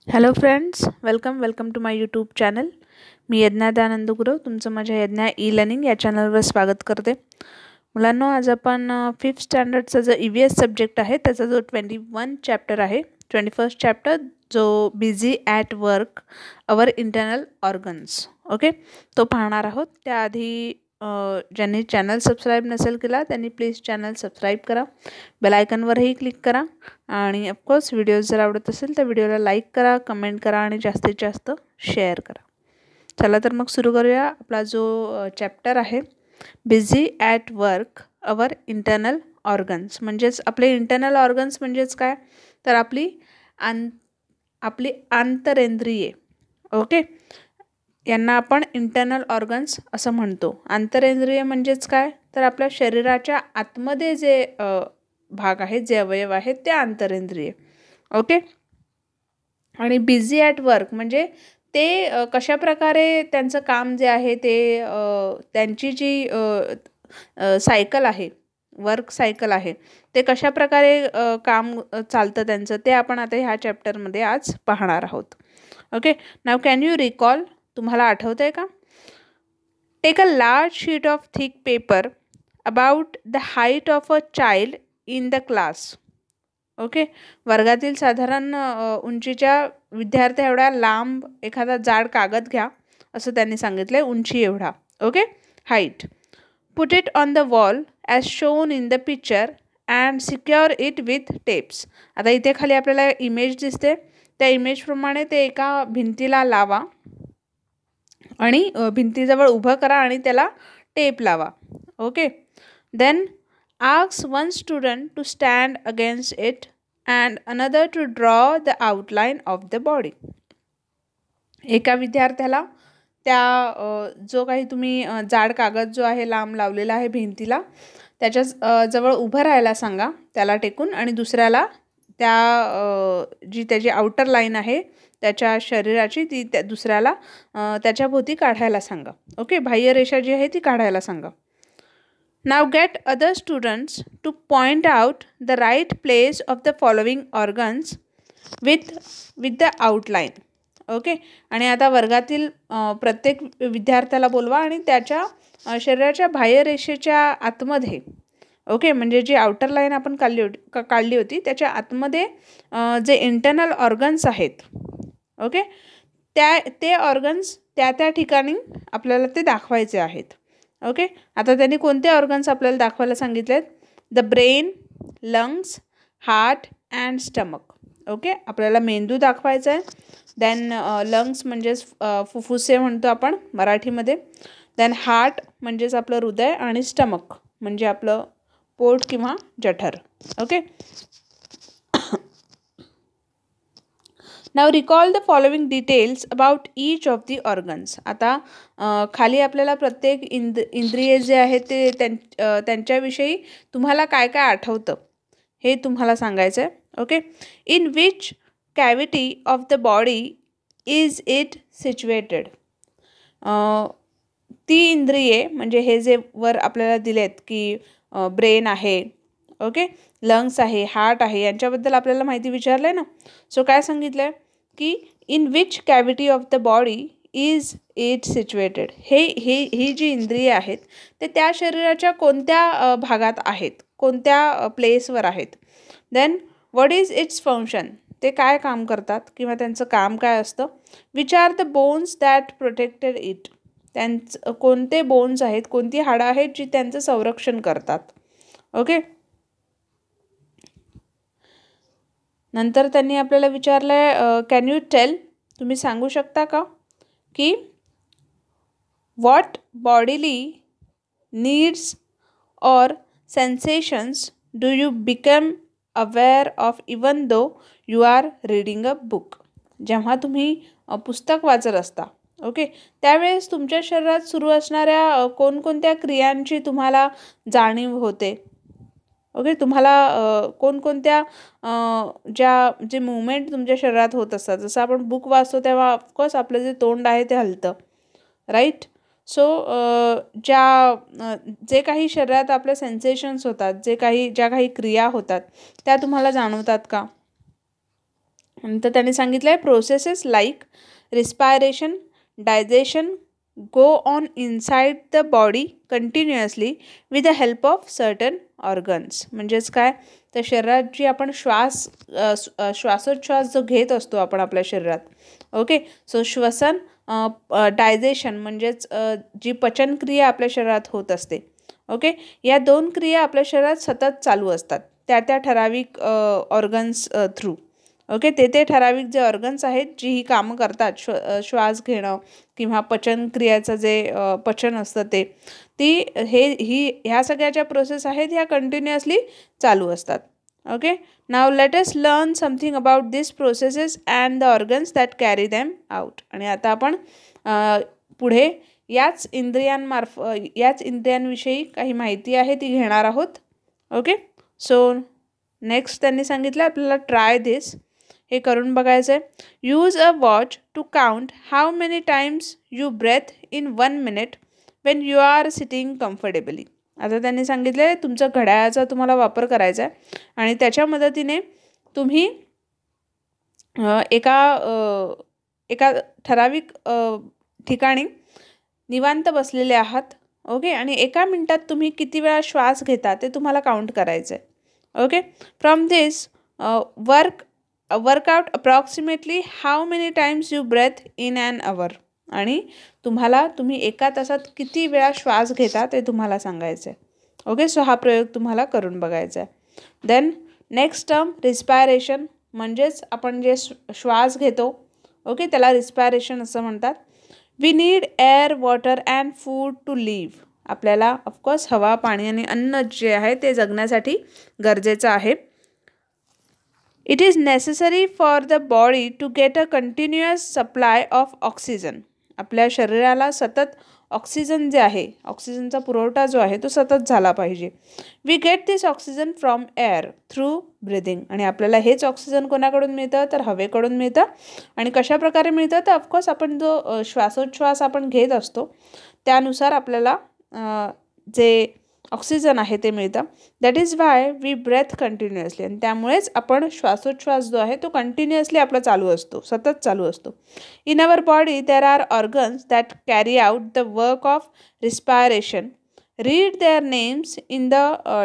Hello friends, welcome to my YouTube channel. मी यज्ञा दयानंद गुरव तुमचं माझ्या यज्ञा ई लर्निंग या चॅनलवर स्वागत करते. मुलांनो, आज आपण 5th स्टँडर्डचा जो EVS सब्जेक्ट आहे त्याचा जो 21 चॅप्टर आहे, 21st चॅप्टर जो busy at work our internal organs, okay, तो पाहणार आहोत. त्याआधी ज्यांनी चॅनल सबस्क्राईब नसेल केला त्यांनी प्लीज चॅनल सबस्क्राईब करा, बेल आयकॉनवरही क्लिक करा आणि ऑफकोर्स व्हिडिओज जर आवडत असेल तर व्हिडिओला लाईक करा, कमेंट करा आणि जास्तीत जास्त शेअर करा. चला तर मग सुरू करूया. आपला जो चॅप्टर आहे busy at work our internal organs, म्हणजेच आपले इंटरनल ऑर्गन्स म्हणजेच काय तर आपली आंतरेंद्रिये, ओके, यांना आपण इंटरनल ऑर्गन्स असं म्हणतो. आंतरेंद्रिय म्हणजेच काय तर आपल्या शरीराच्या आतमध्ये जे भाग आहेत, जे अवयव आहेत ते आंतरेंद्रिय, ओके. आणि बिझी ॲट वर्क म्हणजे ते कशाप्रकारे त्यांचं काम जे आहे ते त्यांची जी सायकल आहे, वर्क सायकल आहे, ते कशाप्रकारे काम चालतं त्यांचं ते आपण आता ह्या चॅप्टरमध्ये आज पाहणार आहोत. Okay, now can you recall, तुम्हाला आठवतं आहे का? Take a large sheet of thick paper about the height of a child in the class. Okay, वर्गातील साधारण उंचीच्या विद्यार्थी एवढा लांब एखादा जाड कागद घ्या असं त्यांनी सांगितलं आहे, उंची एवढा, okay, height. Put it on the wall as shown in the picture and secure it with tapes. आता इथे खाली आपल्याला इमेज दिसते, त्या इमेजप्रमाणे ते एका भिंतीला लावा आणि भिंतीजवळ उभं करा आणि त्याला टेप लावा, okay. Then ask one student to stand against it and another to draw the outline of the body. एका विद्यार्थ्याला त्या जो काही तुम्ही जाड कागद जो आहे लांब लावलेला आहे भिंतीला त्याच्या जवळ उभं राहायला सांगा त्याला टेकून, आणि दुसऱ्याला त्या जी त्याची आउटर लाईन आहे त्याच्या शरीराची ती त्या दुसऱ्याला त्याच्याभोवती काढायला सांगा, ओके. बाह्यरेषा जी आहे ती काढायला सांगा. Now get other students to point out the right place of the following organs with the outline. Okay, आणि आता वर्गातील प्रत्येक विद्यार्थ्याला बोलवा आणि त्याच्या शरीराच्या बाह्यरेषेच्या आतमध्ये, ओके, म्हणजे जी आउटर लाईन आपण काढली होती त्याच्या आतमध्ये जे इंटरनल ऑर्गन्स आहेत, ओके, ते ऑर्गन्स त्या ठिकाणी आपल्याला ते दाखवायचे आहेत, ओके. आता त्यांनी कोणते ऑर्गन्स आपल्याला दाखवायला सांगितले आहेत? The brain, lungs, heart and stomach, okay. आपल्याला मेंदू दाखवायचा आहे. देन लंग्स म्हणजेच फुफ्फुसे म्हणतो आपण मराठीमध्ये. देन हार्ट म्हणजेच आपलं हृदय आणि स्टमक म्हणजे आपलं पोट किंवा जठर, okay. Now recall the following details about each of the organs. आता खाली आपल्याला प्रत्येक इंद्रिय जे आहे ते त्यांच्याविषयी तुम्हाला काय काय आठवतं हे तुम्हाला सांगायचं आहे, okay. In which cavity of the body is it situated. ती इंद्रिये म्हणजे हे जे वर आपल्याला दिलेत की ब्रेन आहे, ओके, लंग्स आहे, हार्ट आहे, यांच्याबद्दल आपल्याला माहिती विचारलं आहे ना. सो काय सांगितलं आहे की in which cavity of the body is it situated. ही जी इंद्रिये आहेत ते त्या शरीराच्या कोणत्या भागात आहेत, कोणत्या प्लेसवर आहेत. Then what is its function, ते काय काम करतात किंवा त्यांचं काम काय असतं. Which are the bones that protected it. त्यांचं कोणते बोन्स आहेत, कोणती हाडं आहेत जी त्यांचं संरक्षण करतात, ओके. नंतर त्यांनी आपल्याला विचारलं आहे कॅन यू टेल, तुम्ही सांगू शकता का की what bodily needs or sensations do you become aware of even though you are reading a book. जेव्हा तुम्ही पुस्तक वाचत असता, ओके, त्यावेळेस तुमच्या शरीरात सुरू असणाऱ्या कोणकोणत्या क्रियांची तुम्हाला जाणीव होते, ओके. तुम्हाला कोणकोणत्या जे मुवमेंट तुमच्या शरीरात होत असतात. जसं आपण बुक वाचतो तेव्हा ऑफकोर्स आपलं जे तोंड आहे ते हलतं, राईट. सो जे काही शरीरात आपल्या सेन्सेशन्स होतात, ज्या काही क्रिया होतात त्या तुम्हाला जाणवतात का. नंतर त्यांनी सांगितलं आहे processes like respiration, digestion go on inside the body continuously with the help of certain organs. म्हणजेच काय, तर शरीरात जी आपण श्वासोच्छ्वास जो घेत असतो आपण आपल्या शरीरात, ओके, सो श्वसन, डायजेशन म्हणजेच जी पचनक्रिया आपल्या शरीरात होत असते, ओके, या दोन क्रिया आपल्या शरीरात सतत चालू असतात त्या ठराविक ऑर्गन्स थ्रू, ओके. ते ठराविक जे ऑर्गन्स आहेत जी ही कामं करतात, श्वास घेणं किंवा पचनक्रियाचं जे पचन असतं ह्या सगळ्या ज्या प्रोसेस आहेत ह्या कंटिन्युअसली चालू असतात, okay. Now let us learn something about this processes and the organs that carry them out. आणि आता आपण पुढे याच इंद्रियांविषयी काही माहिती आहे ती घेणार आहोत, ओके. सो नेक्स्ट त्यांनी सांगितलं आपल्याला ट्राय दिस, हे करून बघायचं आहे. Use a watch to count how many times you breathe in 1 minute when you are sitting comfortably. आता त्यांनी सांगितलं आहे तुमचं घड्याळाचा तुम्हाला वापर करायचा आहे आणि त्याच्या मदतीने तुम्ही एका ठराविक ठिकाणी निवांत बसलेले आहात, ओके, आणि 1 मिनिटात तुम्ही किती वेळा श्वास घेता ते तुम्हाला काउंट करायचं आहे, okay. From this work out approximately how many times you breathe in an hour. आणि तुम्ही 1 तासात किती वेळा श्वास घेता ते तुम्हाला सांगायचं आहे, ओके. सो हा प्रयोग तुम्हाला करून बघायचा आहे. देन नेक्स्ट टर्म रिस्पायरेशन, म्हणजेच आपण जे श्वास घेतो, ओके, त्याला रिस्पायरेशन असं म्हणतात. We need air, water and food to live. आपल्याला ऑफकोर्स हवा, पाणी आणि अन्न जे आहे ते जगण्यासाठी गरजेचं आहे. It is necessary for the body to get a continuous supply of oxygen. आपल्या शरीराला सतत ऑक्सिजन जे आहे, ऑक्सिजनचा पुरवठा जो आहे तो सतत झाला पाहिजे. We get this oxygen from air through breathing. आणि आपल्याला हेच ऑक्सिजन कोणाकडून मिळतं, तर हवेकडून मिळतं. आणि कशा प्रकारे मिळतं, तर ऑफकोर्स आपण जो श्वासोच्छ्वास आपण घेत असतो त्यानुसार आपल्याला जे ऑक्सिजन आहे ते मिळतं. That is why we breathe continuously. आणि त्यामुळेच आपण श्वासोच्छ्वास जो आहे तो कंटिन्युअसली आपला चालू असतो, सतत चालू असतो. In our body there are organs that carry out the work of respiration. Read their names in the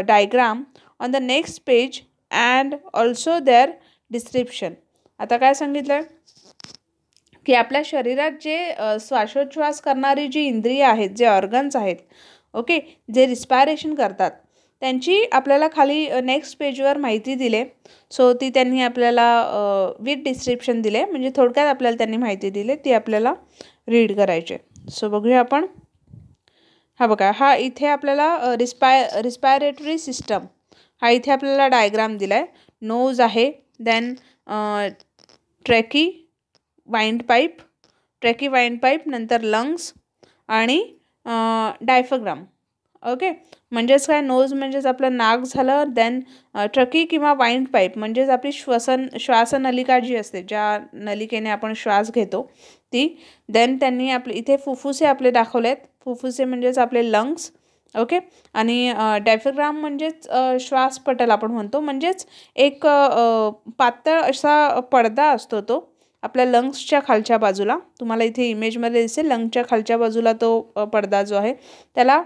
diagram on the next page and also their description. आता काय सांगितलं आहे की आपल्या शरीरात जे श्वासोच्छ्वास करणारी जी इंद्रिय आहेत, जे ऑर्गन्स आहेत, ओके, जे रिस्पायरेशन करतात त्यांची आपल्याला खाली नेक्स्ट पेजवर माहिती दिले. सो ती त्यांनी आपल्याला विथ डिस्क्रिप्शन दिले, म्हणजे थोडक्यात आपल्याला त्यांनी माहिती दिली, ती आपल्याला रीड करायची. सो बघूया आपण. हा बघा, हा इथे आपल्याला रिस्पायरेटरी सिस्टम हा इथे आपल्याला डायग्राम दिला आहे. नोज आहे, देन ट्रॅकी वाइंड पाईप, नंतर लंग्स आणि डायफ्राम, ओके. म्हणजेच काय, नोज म्हणजेच आपलं नाक झालं, देन ट्रकी किंवा वाइंड पाईप म्हणजेच आपली श्वासनलिका जी असते, ज्या नलिकेने आपण श्वास घेतो ती. देन त्यांनी इथे फुफ्फुसे आपले दाखवले आहेत. फुफ्फुसे म्हणजेच आपले लंग्स, ओके. आणि डायफ्राम म्हणजेच श्वासपटल आपण म्हणतो, म्हणजेच एक पातळ असा पडदा असतो तो आपल्या लंग्सच्या खालच्या बाजूला. तुम्हाला इथे इमेजमध्ये दिसेल, लंग्सच्या खालच्या बाजूला तो पडदा जो आहे त्याला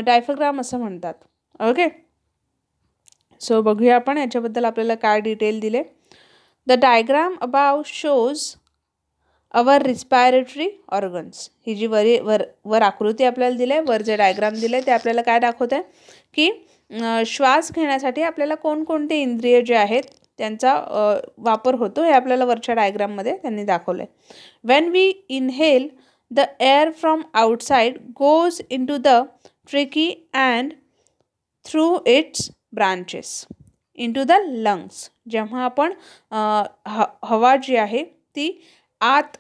डायफ्राम असं म्हणतात, ओके. सो बघूया आपण याच्याबद्दल आपल्याला काय डिटेल दिले. The diagram above shows our respiratory organs. ही जी वर आकृती आपल्याला दिली आहे, वर जे डायग्राम दिले ते आपल्याला काय दाखवत आहे की श्वास घेण्यासाठी आपल्याला कोणकोणते इंद्रिय जे आहेत त्यांचा वापर होतो, हे आपल्याला वरच्या डायग्राममध्ये त्यांनी दाखवलं आहे. When we inhale the air from outside goes into the trachea and through its branches into the lungs. जेव्हा आपण हवा जी आहे ती आत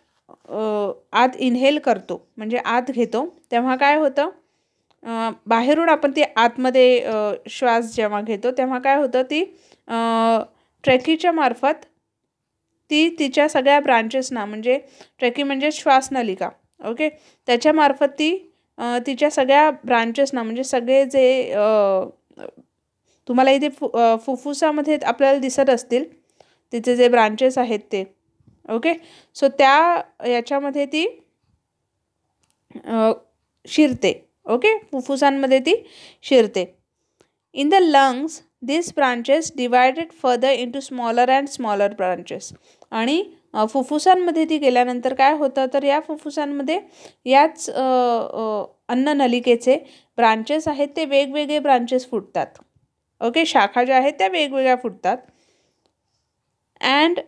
इनहेल करतो, म्हणजे आत घेतो, तेव्हा काय होतं, बाहेरून आपण ती आतमध्ये श्वास जेव्हा घेतो तेव्हा काय होतं, ती ट्रॅकीच्या मार्फत ती तिच्या सगळ्या ब्रांचेसना, म्हणजे ट्रॅकी म्हणजे श्वासनलिका, ओके, त्याच्यामार्फत ती तिच्या सगळ्या ब्रांचेसना, म्हणजे सगळे जे तुम्हाला इथे फुफ्फुसामध्ये आपल्याला दिसत असतील तिचे जे ब्रांचेस आहेत ते. ओके, सो त्या याच्यामध्ये ती शिरते. ओके, फुफ्फुसांमध्ये ती शिरते. In the lungs this branches divided further into smaller and smaller branches. आणि फुफ्फुसांमध्ये ती गेल्यानंतर काय होतं, तर या फुफ्फुसांमध्ये याच अन्ननलिकेचे ब्रांचेस आहेत ते वेगवेगळे ब्रांचेस फुटतात. ओके, शाखा ज्या आहेत त्या वेगवेगळ्या फुटतात. And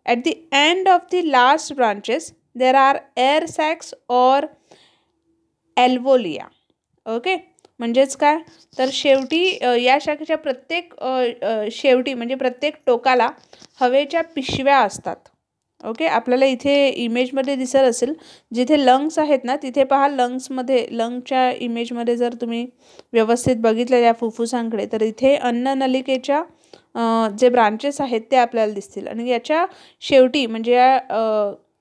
at the end of the last branches there are air sacs or alveolia. Okay, म्हणजेच काय, तर शेवटी या शाखेच्या प्रत्येक शेवटी म्हणजे प्रत्येक टोकाला हवेच्या पिशव्या असतात. ओके, आपल्याला इथे इमेजमध्ये दिसत असेल, जिथे लंग्स आहेत ना तिथे पहा, लंगच्या इमेजमध्ये जर तुम्ही व्यवस्थित बघितलं या फुफ्फुसांकडे, तर इथे अन्ननलिकेच्या जे ब्रांचेस आहेत ते आपल्याला दिसतील. आणि याच्या शेवटी म्हणजे या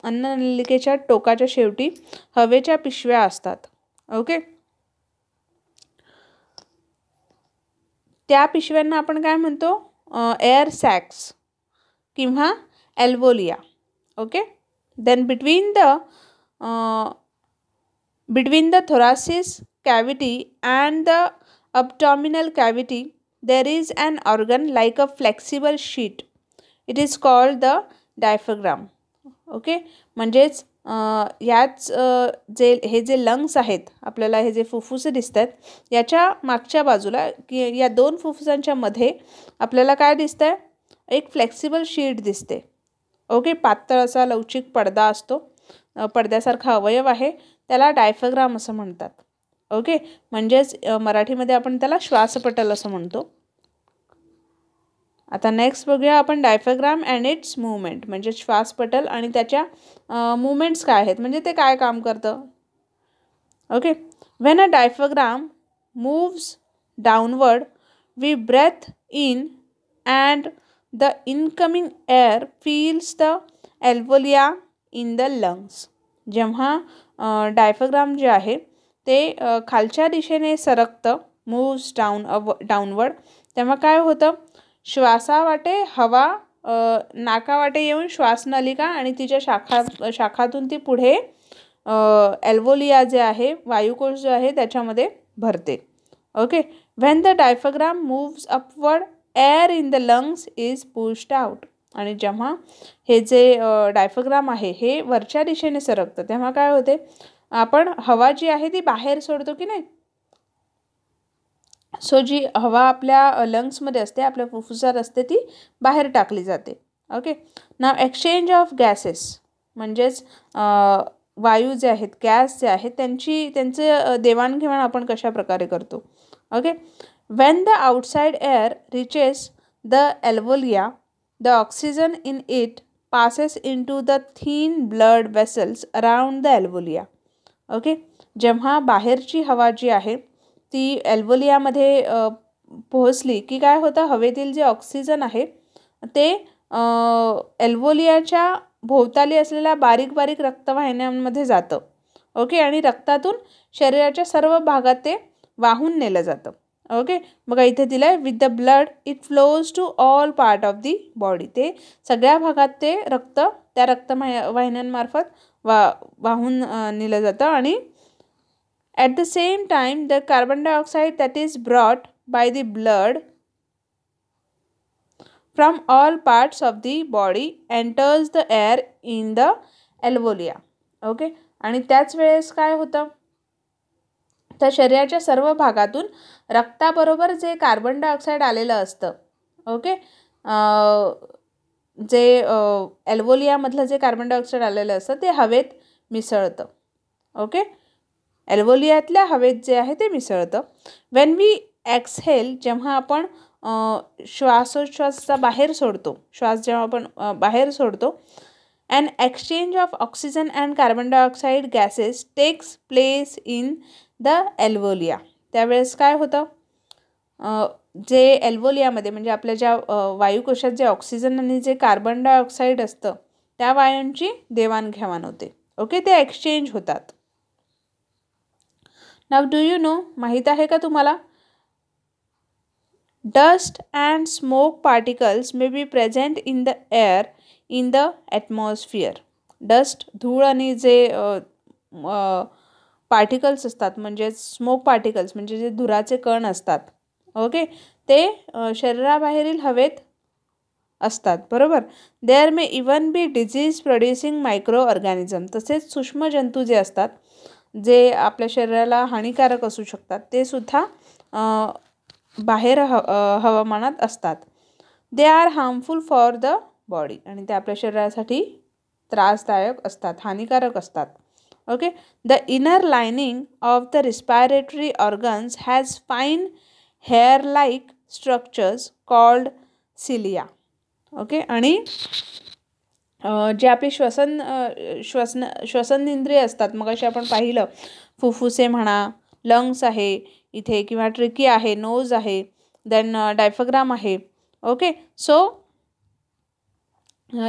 अन्ननलिकेच्या टोकाच्या शेवटी हवेच्या पिशव्या असतात. ओके, त्या पिशव्यांना आपण काय म्हणतो, एअर सॅक्स किंवा alveoli. Okay, then between the thoracic cavity and the abdominal cavity there is an organ like a flexible sheet. It is called the diaphragm. Okay, म्हणजेच याच हे जे लंग्स आहेत आपल्याला, हे जे फुफ्फुसे दिसत आहेत, याच्या मागच्या बाजूला की या दोन फुफ्फुसांच्या मध्ये आपल्याला काय दिसतंय, एक फ्लेक्सिबल शीट दिसते. ओके, पातळ असा लवचिक पडदा असतो, पडद्यासारखा अवयव आहे, त्याला डायफ्राग्राम असं म्हणतात. ओके, म्हणजेच मराठीमध्ये आपण त्याला श्वासपटल असं म्हणतो. आता नेक्स्ट बघूया आपण डायफ्राग्राम अँड इट्स मूवमेंट, म्हणजे श्वासपटल आणि त्याच्या मूवमेंट्स काय आहेत, म्हणजे ते काय काम करतं. Okay, when a diaphragm moves downward we breathe in and the incoming air fills the alveoli in the lungs. जेव्हा डायफ्राग्राम जे आहे ते खालच्या दिशेने सरकतं, मूव्स डाऊनवर्ड, तेव्हा काय होतं, श्वासावाटे हवा नाकावाटे येऊन श्वासनलिका आणि तिच्या शाखातून ती पुढे एल्वोलिया जे आहे, वायुकोश जो आहे त्याच्यामध्ये भरते. Okay, when the diaphragm moves upward air in the lungs is pushed out. आणि जेव्हा हे जे डायफ्राग्राम आहे हे वरच्या दिशेने सरकतं, तेव्हा काय होते, आपण हवा जी आहे ती बाहेर सोडतो की नाही. सो जी हवा आपल्या लंग्समध्ये असते, आपल्या फुफ्फुसात असते, ती बाहेर टाकली जाते. Okay, now exchange of gases, म्हणजेच वायू जे आहेत, गॅस जे आहेत, त्यांचे देवाणघेवाण आपण कशा प्रकारे करतो. Okay, when the outside air reaches the alveoli the oxygen in it passes into the thin blood vessels around the alveolia. Okay, जेव्हा बाहेरची हवा जी आहे ती एल्वोलियामध्ये पोहोचली की काय होतं, हवेतील जे ऑक्सिजन आहे ते एल्वोलियाच्या भोवताली असलेल्या बारीक बारीक रक्तवाहिन्यांमध्ये जातं. ओके, आणि रक्तातून शरीराच्या सर्व भागात ते वाहून नेलं जातं. ओके, बघा इथे दिलं आहे, with the blood it flows to all part of the body. ते सगळ्या भागात ते रक्त त्या रक्तवाहिन्यांमार्फत वाहून नेलं जातं. आणि at the same time the carbon dioxide that is brought by the blood from all parts of the body enters the air in the alveoli. Okay, आणि त्याच वेळेस काय होतं, तर शरीराच्या सर्व भागातून रक्ताबरोबर जे कार्बन डायऑक्साईड आलेलं असतं, ओके, जे एल्वोलियामधलं जे कार्बन डायऑक्साईड आलेलं असतं ते हवेत मिसळतं. ओके, एल्वोलियातल्या हवेत जे आहे ते मिसळतं. व्हेन वी एक्सहेल, जेव्हा आपण श्वासोच्छ्वासाचा बाहेर सोडतो, श्वास जेव्हा आपण बाहेर सोडतो, an exchange of oxygen and carbon dioxide gases takes place in the alveolia. त्यावेळेस काय होतं, जे एल्वोलियामध्ये म्हणजे आपल्या ज्या वायुकोशात जे ऑक्सिजन आणि जे कार्बन डायऑक्साईड असतं त्या वायूंची देवाणघेवाण होते. ओके, ते एक्सचेंज होतात. नाव डू यू नो, माहीत आहे का तुम्हाला, Dust and smoke particles may be present in the air in the atmosphere. Dust धूळ आणि जे पार्टिकल्स असतात म्हणजे स्मोक पार्टिकल्स म्हणजे जे धुराचे कण असतात ओके ते शरीराबाहेरील हवेत असतात बरोबर. There may even be disease producing micro organism. तसेच सूक्ष्मजंतू जे असतात जे आपल्या शरीराला हानिकारक असू शकतात ते सुद्धा बाहेर हवामानात असतात. They are harmful for the body आणि ते आपल्या शरीरासाठी त्रासदायक असतात हानिकारक असतात. Okay. The inner lining of the respiratory organs has fine hair like structures called cilia. Okay. आणि जे आपली श्वसन इंद्रिय असतात मग असे आपण पाहिलं फुफ्फुसे म्हणा लंग्स आहे इथे किंवा ट्रिकी आहे नोज आहे देन डायफ्राम आहे. ओके. सो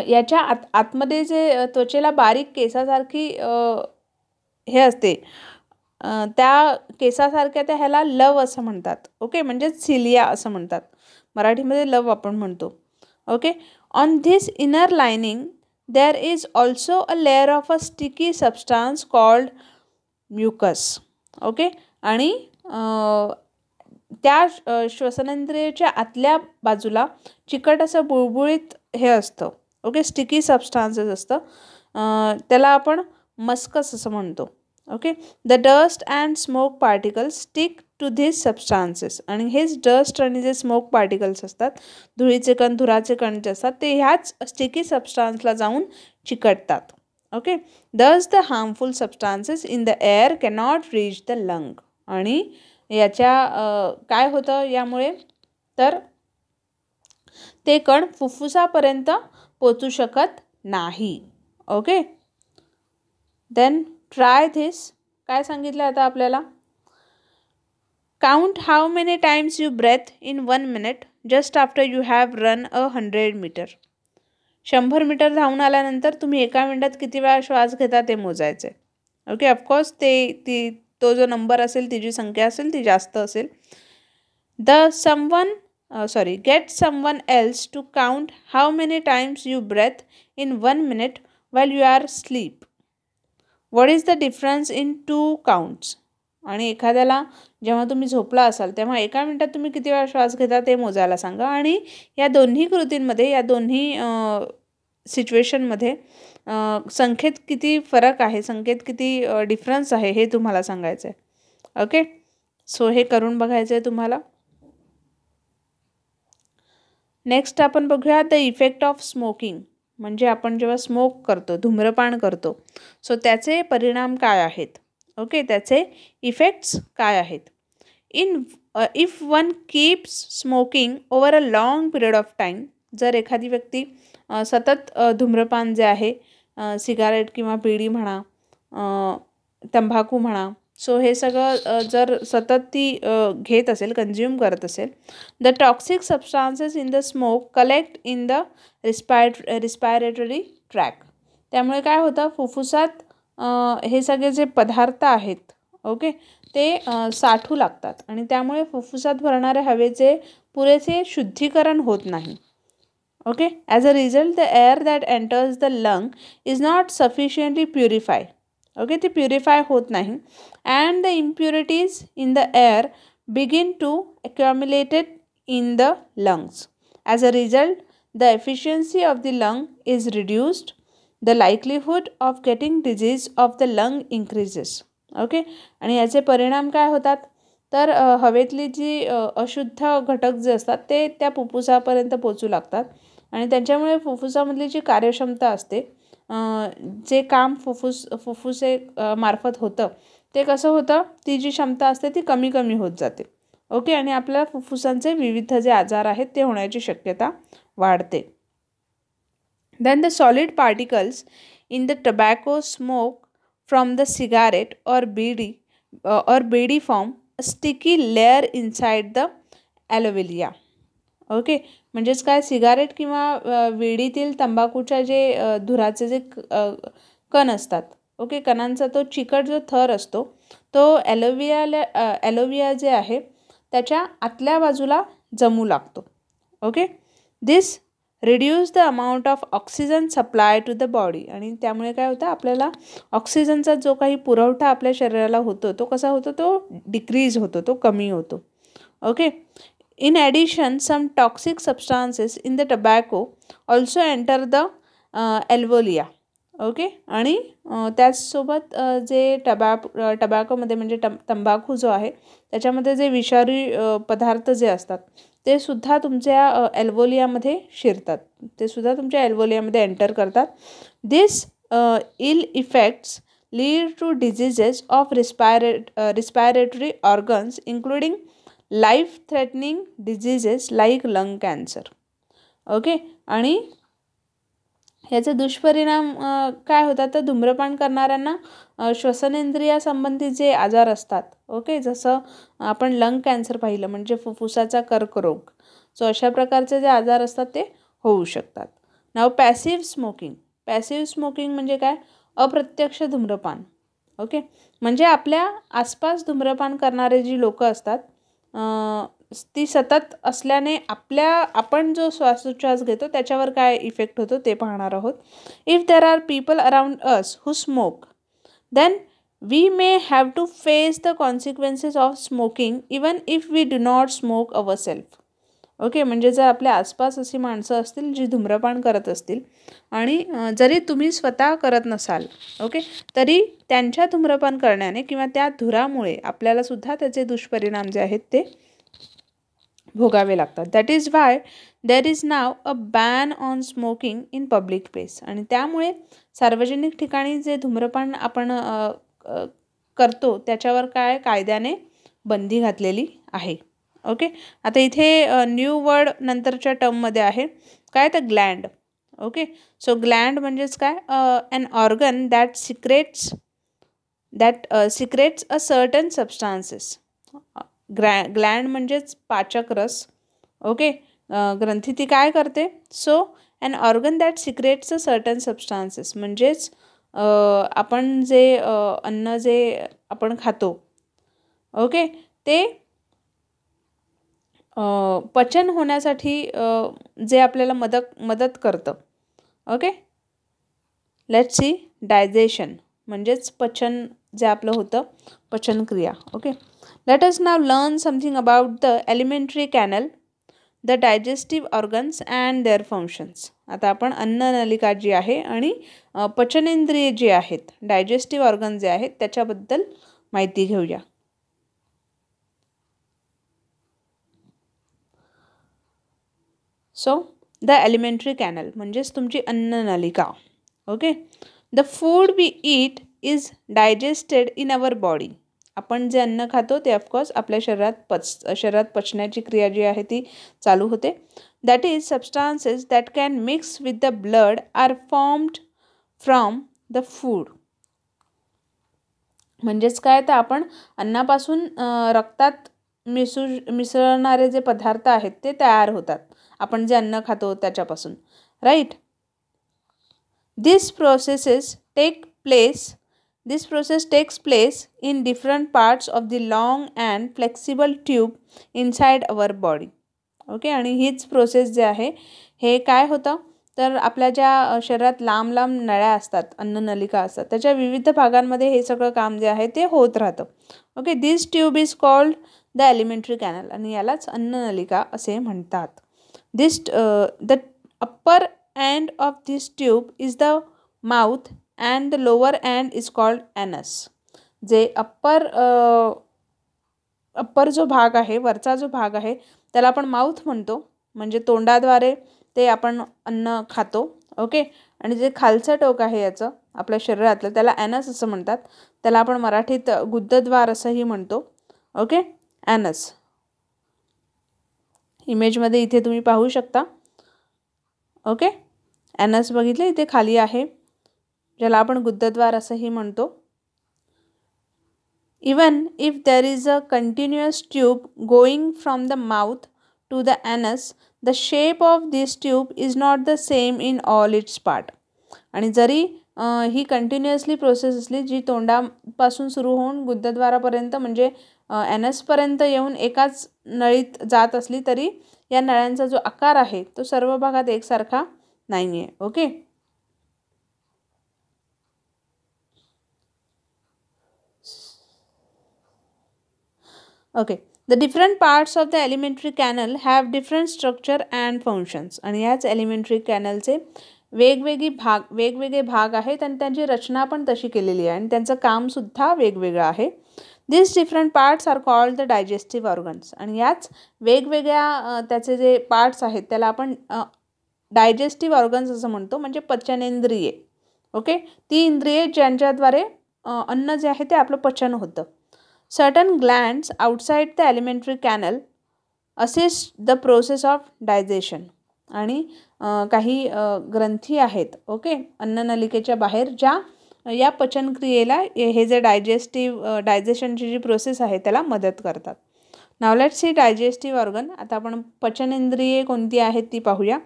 याच्या आतमध्ये जे त्वचेला बारीक केसासारखी हे असते त्या केसासारख्या त्या ह्याला लव असं म्हणतात. ओके. म्हणजे सिलिया असं म्हणतात मराठीमध्ये लव आपण म्हणतो. Okay. On this inner lining there is also a layer of a sticky substance called mucus. Okay. आणि त्या श्वसनेंद्रियाच्या आतल्या बाजूला चिकट असं बुळबुळीत हे असतं. ओके. स्टिकी सबस्टान्सेस असतं त्याला आपण मस्कस असं म्हणतो. Okay. The dust and smoke particles stick to this substances. आणि हेच डस्ट आणि जे स्मोक पार्टिकल्स असतात धुळीचे कण धुराचे कण जे असतात ते ह्याच स्टिकी सबस्टान्सला जाऊन चिकटतात. Okay. Thus the harmful substances in the air cannot reach the lung. आणि याच्या काय होतं यामुळे तर ते कण फुफ्फुसापर्यंत पोचू शकत नाही. ओके. Then try this. काय सांगितलं आता आपल्याला count how many times you breathe in 1 minute just after you have run 100 metre. 100 metre धावून आल्यानंतर तुम्ही एका मिनिटात किती वेळा श्वास घेता ते मोजायचे. ओके. ऑफकोर्स तो जो नंबर असेल ती जी संख्या असेल ती जास्त असेल. Get someone else to count how many times you breathe in 1 minute while you are asleep. What is the difference in 2 counts. आणि एखाद्याला जेव्हा तुम्ही झोपला असाल तेव्हा एका मिनिटात तुम्ही किती वेळा श्वास घेता ते मोजायला सांगा. आणि या दोन्ही कृतींमध्ये या दोन्ही सिच्युएशनमध्ये संख्येत किती फरक आहे संख्येत किती डिफरन्स आहे हे तुम्हाला सांगायचं आहे. ओके. सो हे करून बघायचं आहे तुम्हाला. नेक्स्ट आपण बघूया द इफेक्ट ऑफ स्मोकिंग. म्हणजे आपण जेव्हा स्मोक करतो धूम्रपान करतो सो त्याचे परिणाम काय आहेत. ओके. त्याचे इफेक्ट्स काय आहेत. If one keeps smoking over a long period of time. जर एखादी व्यक्ती सतत धूम्रपान जे आहे सिगारेट किंवा बिडी म्हणा तंबाखू म्हणा सो हे सगळं जर सतत ती घेत असेल कन्झ्युम करत असेल the toxic substances in the smoke collect in the respiratory tract. त्यामुळे काय होतं फुफ्फुसात हे सगळे जे पदार्थ आहेत ओके ते साठू लागतात आणि त्यामुळे फुफ्फुसात भरणाऱ्या हवेचे पुरेसे शुद्धीकरण होत नाही. Okay. As a result the air that enters the lung is not sufficiently purify. Okay. ते प्युरिफाय होत नाही and the impurities in the air begin to accumulated in the lungs. As a result the efficiency of the lung is reduced. The likelihood of getting disease of the lung increases. Okay. आणि याचे परिणाम काय होतात तर हवेतली जी अशुद्ध घटक जे असतात ते त्या फुफ्फुसापर्यंत पोचू लागतात आणि त्यांच्यामुळे फुफ्फुसामधली जी कार्यक्षमता असते जे काम फुफ्फुसे मार्फत होतं ते कसं होतं ती जी क्षमता असते ती कमी कमी होत जाते. ओके. आणि आपल्या फुफ्फुसांचे विविध जे आजार आहेत ते होण्याची शक्यता वाढते. Then the solid particles in the tobacco smoke from the cigarette or bidi form a sticky layer inside the alveoli. Okay. म्हणजेच काय सिगारेट किंवा विडीतील तंबाखूच्या जे धुराचे जे कण असतात ओके कणांचा तो चिकट जो थर असतो तो ॲलोविया जे आहे त्याच्या आतल्या बाजूला जमू लागतो. Okay. This reduce the amount of oxygen supply to the body. आणि त्यामुळे काय होतं, आपल्याला ऑक्सिजनचा जो काही पुरवठा आपल्या शरीराला होतो तो कसा होतो, तो डिक्रीज होतो, तो कमी होतो. Okay. In addition, some toxic substances in the tobacco also enter the alveoli. Okay. आणि त्याचसोबत जे टबॅकोमध्ये म्हणजे तंबाखू जो आहे त्याच्यामध्ये जे विषारी पदार्थ जे असतात ते सुद्धा तुमच्या ॲल्व्होलियामध्ये शिरतात, ते सुद्धा तुमच्या ॲल्व्होलियामध्ये एंटर करतात. This ill effects lead to diseases of respiratory organs including life threatening diseases like lung cancer. Okay. आणि ह्याचे दुष्परिणाम काय होतात, तर धूम्रपान करणाऱ्यांना श्वसनेंद्रियासंबंधी जे आजार असतात, ओके, जसं आपण लंग कॅन्सर पाहिलं म्हणजे फुफ्फुसाचा कर्करोग, सो अशा प्रकारचे जे आजार असतात ते होऊ शकतात. नाव पॅसिव्ह स्मोकिंग. पॅसिव्ह स्मोकिंग म्हणजे काय, अप्रत्यक्ष धूम्रपान. ओके. म्हणजे आपल्या आसपास धूम्रपान करणारे जी लोक असतात ती सतत असल्याने आपण जो श्वासोच्छ्वास घेतो त्याच्यावर काय इफेक्ट होतो ते पाहणार आहोत. If there are people around us who smoke then we may have to face the consequences of smoking even if we do not smoke our self. Okay. म्हणजे जर आपल्या आसपास अशी माणसं असतील जी धूम्रपान करत असतील आणि जरी तुम्ही स्वतः करत नसाल, ओके, तरी त्यांच्या धूम्रपान करण्याने किंवा त्या धुरामुळे आपल्याला सुद्धा त्याचे दुष्परिणाम जे आहेत ते भोगावे लागतात. That is Y there is now a ban on smoking in public place. आणि त्यामुळे सार्वजनिक ठिकाणी जे धूम्रपान आपण करतो त्याच्यावर काय कायद्याने बंदी घातलेली आहे. ओके. आता इथे न्यू वर्ड नंतरच्या टर्ममध्ये आहे काय, तर ग्लँड. ओके. सो ग्लँड म्हणजेच काय, an organ that secretes a certain substances. Gland म्हणजेच पाचक रस. ओके. ग्रंथी ती काय करते, so an organ that secretes a certain substances म्हणजेच आपण जे अन्न जे आपण खातो, ओके, ते पचन होण्यासाठी जे आपल्याला मदत करतं. ओके. लेट्स सी डायजेशन म्हणजेच पचन जे आपलं होतं, पचनक्रिया. Okay. Let us now learn something about the alimentary canal, the digestive organs and their functions. आता आपण अन्ननलिका जी आहे आणि पचनेंद्रिय जे आहेत, डायजेस्टिव्ह ऑर्गन जे आहेत त्याच्याबद्दल माहिती घेऊया. सो द एलिमेंटरी कॅनल म्हणजेच तुमची अन्ननलिका. Okay. The food we eat is digested in our body. आपण जे अन्न खातो ते ऑफकोर्स आपल्या शरीरात पचण्याची क्रिया जी आहे ती चालू होते. That is substances that can mix with the blood are formed from the food. म्हणजेच काय, तर आपण अन्नापासून रक्तात मिसळणारे जे पदार्थ आहेत ते तयार होतात आपण जे अन्न खातो त्याच्यापासून, right. This process takes place in different parts of the long and flexible tube inside our body. Okay. आणि हीच प्रोसेस जे आहे हे काय होतं, तर आपल्या ज्या शरीरात लांब लांब नळ्या असतात, अन्ननलिका असतात, त्याच्या विविध भागांमध्ये हे सगळं काम जे आहे ते होत राहतं. Okay. This tube is called the alimentary canal. आणि यालाच अन्ननलिका असे म्हणतात. The upper end of this tube is the mouth and the lower end is called एनस. जे अप्पर जो भाग आहे, वरचा जो भाग आहे त्याला आपण माउथ म्हणतो, म्हणजे तोंडाद्वारे ते आपण अन्न खातो. ओके. आणि जे खालचं टोक आहे याचं आपल्या शरीरातलं त्याला ॲनस असं म्हणतात. त्याला आपण मराठीत गुद्दद्वार असंही म्हणतो. ओके. ॲनस इमेजमध्ये इथे तुम्ही पाहू शकता. ओके. ॲनस बघितलं इथे खाली आहे, ज्याला आपण गुद्दद्वार असंही म्हणतो. Even if there is a continuous tube going from the mouth to the anus, the shape of this tube is not the same in all its part. आणि जरी ही कंटिन्युअसली प्रोसेस असली जी तोंडापासून सुरू होऊन गुद्दद्वारापर्यंत म्हणजे ॲनसपर्यंत येऊन एकाच नळीत जात असली तरी या नळ्यांचा जो आकार आहे तो सर्व भागात एकसारखा नाही आहे. Okay. Okay. The different parts of the alimentary canal have different structure and functions. आणि याच एलिमेंटरी कॅनलचे वेगवेगळे भाग आहेत आणि त्यांची रचना पण तशी केलेली आहे आणि त्यांचं कामसुद्धा वेगवेगळं आहे. This different parts are called the digestive organs. आणि याच वेगवेगळ्या त्याचे जे पार्ट्स आहेत त्याला आपण डायजेस्टिव्ह ऑर्गन्स असं म्हणतो, म्हणजे पचनेंद्रिये. ओके. ती इंद्रिये ज्यांच्याद्वारे अन्न जे आहे ते आपलं पचन होतं. Certain glands outside the alimentary canal assist the process of digestion. आणि काही ग्रंथी आहेत, ओके, अन्ननलिकेच्या बाहेर, ज्या या पचनक्रियेला हे जे डायजेशनची जी प्रोसेस आहे त्याला मदत करतात. Now let's see digestive organ. आता आपण पचनेंद्रिये कोणती आहेत ती पाहूया.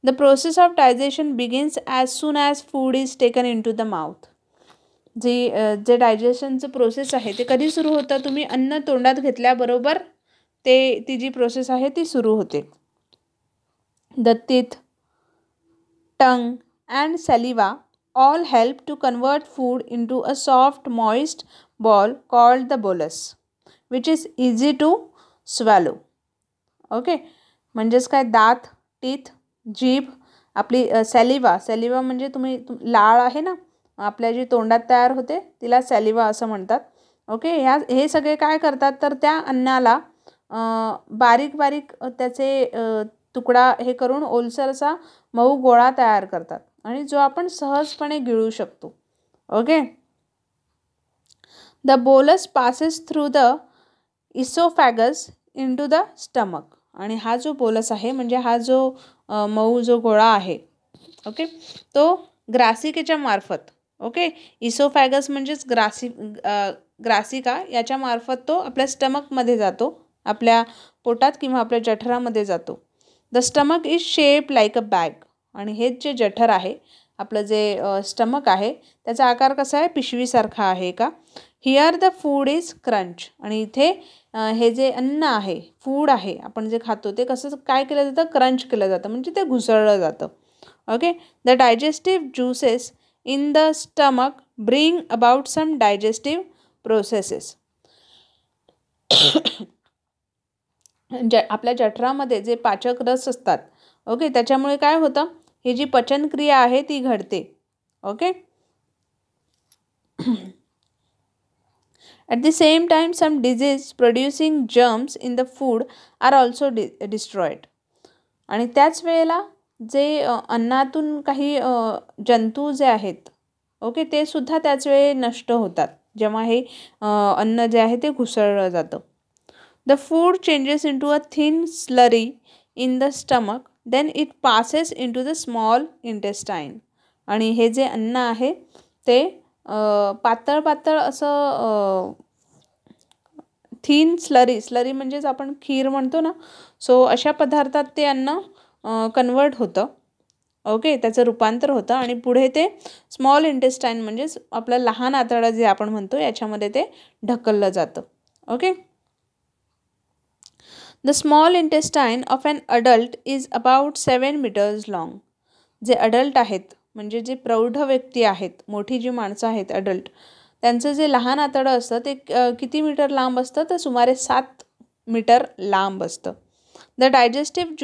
The process of digestion begins as soon as food is taken into the mouth. जे डायजेशनचं प्रोसेस आहे ते कधी सुरू होतं? तुम्ही अन्न तोंडात घेतल्याबरोबर ती जी प्रोसेस आहे ती सुरू होते. The teeth, tongue and saliva all help to convert food into a soft, moist ball called the bolus, which is easy to swallow. Okay. म्हणजेच काय? दात, टीथ, जीभ, आपली सॅलिवा म्हणजे लाळ आहे ना आपल्या जी तोंडात तयार होते तिला सॅलिवा असं म्हणतात. ओके. हे सगळे काय करतात तर त्या अन्नाला बारीक बारीक त्याचे तुकडा हे करून ओलसर असा मऊ गोळा तयार करतात आणि जो आपण सहजपणे गिळू शकतो. Okay. The bolus passes through the esophagus into the stomach. आणि हा जो बोलस आहे म्हणजे हा जो मऊ जो गोळा आहे, ओके, तो ग्रासिकेच्या मार्फत, ओके, इसोफॅगस म्हणजेच ग्रासिका, याच्या मार्फत तो आपल्या स्टमकमध्ये जातो, आपल्या पोटात किंवा आपल्या जठरामध्ये जातो. The stomach is shape like a bag. आणि हेच जे जठर आहे, आपलं जे स्टमक आहे त्याचा आकार कसा आहे? पिशवीसारखा आहे का? Here the food is crunch. आणि इथे हे जे अन्न आहे, फूड आहे, आपण जे खातो ते कसं काय केलं जातं? क्रंच केलं जातं, म्हणजे ते घुसळलं जातं. Okay. The digestive juices in the stomach bring about some digestive processes. आपल्या जठरामध्ये जे पाचक रस असतात, ओके, त्याच्यामुळे काय होतं? ही जी पचनक्रिया आहे ती घडते. Okay. At the same time some disease producing germs in the food are also destroyed. आणि त्याच वेळेला जे अन्नातून काही जंतू जे आहेत, ओके, ते सुद्धा त्याच वेळी नष्ट होतात जेव्हा हे अन्न जे आहे ते घुसळलं जातं. The food changes into a thin slurry in the stomach, then it passes into the small intestine. आणि हे जे अन्न आहे ते पातळ असं थिन स्लरी म्हणजेच आपण खीर म्हणतो ना, सो अशा पदार्थात ते अन्न कन्वर्ट होतं. ओके. त्याचं रूपांतर होतं आणि पुढे ते स्मॉल इंटेस्टाईन म्हणजेच आपलं लहान आतडं जे आपण म्हणतो याच्यामध्ये ते ढकललं जातं. Okay. The small intestine of an adult is about 7 meters long. जे अडल्ट आहेत म्हणजे जे प्रौढ व्यक्ती आहेत, मोठी जी माणसं आहेत अडल्ट, त्यांचं जे लहान आतडं असतं ते किती मीटर लांब असतं? तर सुमारे 7 मीटर लांब असतं. The digestive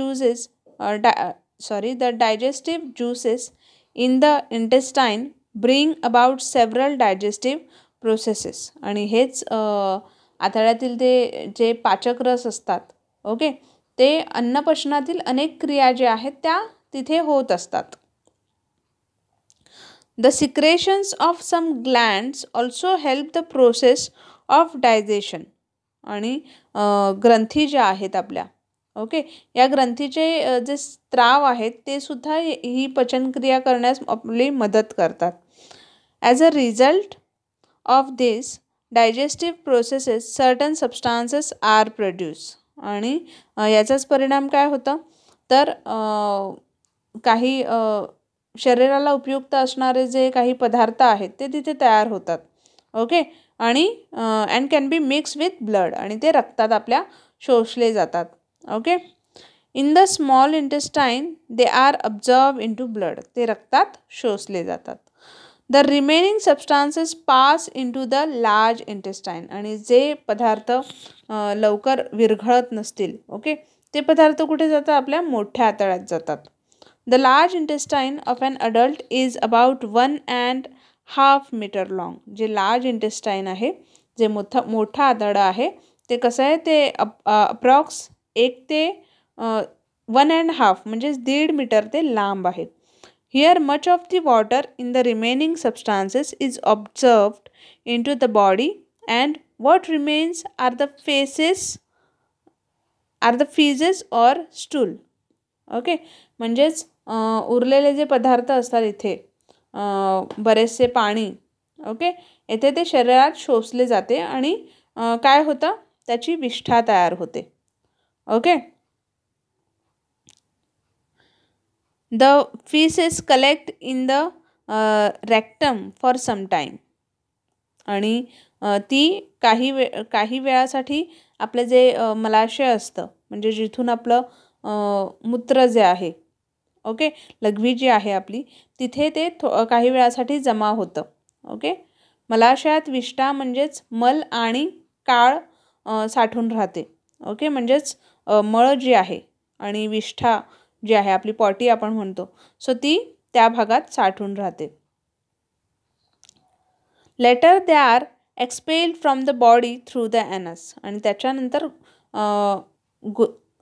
juices in the intestine bring about several digestive processes. आणि हेच आतड्यातील ते जे पाचक रस असतात, ओके, ते अन्नपचनातील अनेक क्रिया ज्या आहेत त्या तिथे होत असतात. The secretions of some glands also help the process of digestion. आणि ग्रंथी ज्या आहेत आपल्या, ओके, या ग्रंथीचे जे स्त्राव आहेत ते सुद्धा ही पचनक्रिया करण्यास आपली मदत करतात. As a result of this digestive processes certain substances are produce. आणि याचाच परिणाम काय होतं तर काही शरीराला उपयुक्त असणारे जे काही पदार्थ आहेत ते तिथे तयार होतात. ओके. आणि and can be mix with blood, आणि ते रक्तात आपल्या शोषले जातात. Okay. In the small intestine they are absorb into blood, ते रक्तात शोषले जातात. The remaining substances pass into the large intestine, आणि जे पदार्थ लवकर विरघळत नसतील, ओके, ते पदार्थ कुठे जातात? आपल्या मोठ्या आतड्यात जातात. The large intestine of an adult is about 1.5 metre long. जे लार्ज इंटेस्टाईन आहे, जे मोठा आतडा आहे, ते कसं आहे? ते अप्रॉक्स 1 ते 1.5 म्हणजे 1.5 मीटर ते लांब आहे. Here much of the water in the remaining substances is absorbed into the body and what remains are the feces or stool. Okay. म्हणजेच उरलेले जे पदार्थ असतात इथे, बरेचसे पाणी, ओके, येथे ते शरीरात शोषले जाते आणि काय होतं? त्याची विष्ठा तयार होते. Okay. The feces collect in the rectum for some time, आणि ती काही वेळासाठी आपलं जे मलाशय असतं, म्हणजे जिथून आपलं मूत्र जे आहे, ओके, लघवी जी आहे आपली, तिथे ते काही वेळासाठी जमा होतं. ओके. मलाशयात विष्ठा म्हणजेच मल आणि काळ साठून राहते. ओके. म्हणजेच मळ जी आहे आणि विष्ठा जी आहे, आपली पॉटी आपण म्हणतो, सो ती त्या भागात साठून राहते. Later they are expelled from the body through the anus, आणि त्याच्यानंतर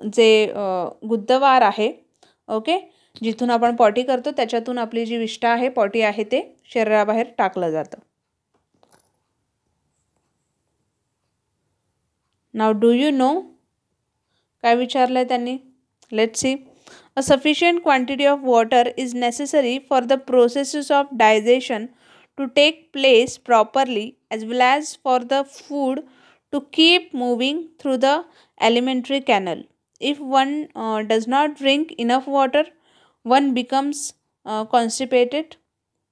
जे गुद्दवार आहे, ओके, जिथून आपण पॉटी करतो त्याच्यातून आपली जी विष्ठा आहे, पॉटी आहे, ते शरीराबाहेर टाकलं जातं. नाव डू यू नो काय विचारलं आहे त्यांनी? Let's see. A sufficient quantity of water is necessary for the processes of digestion to take place properly, as well as for the food to keep moving through the alimentary canal. If one does not drink enough water, one becomes constipated,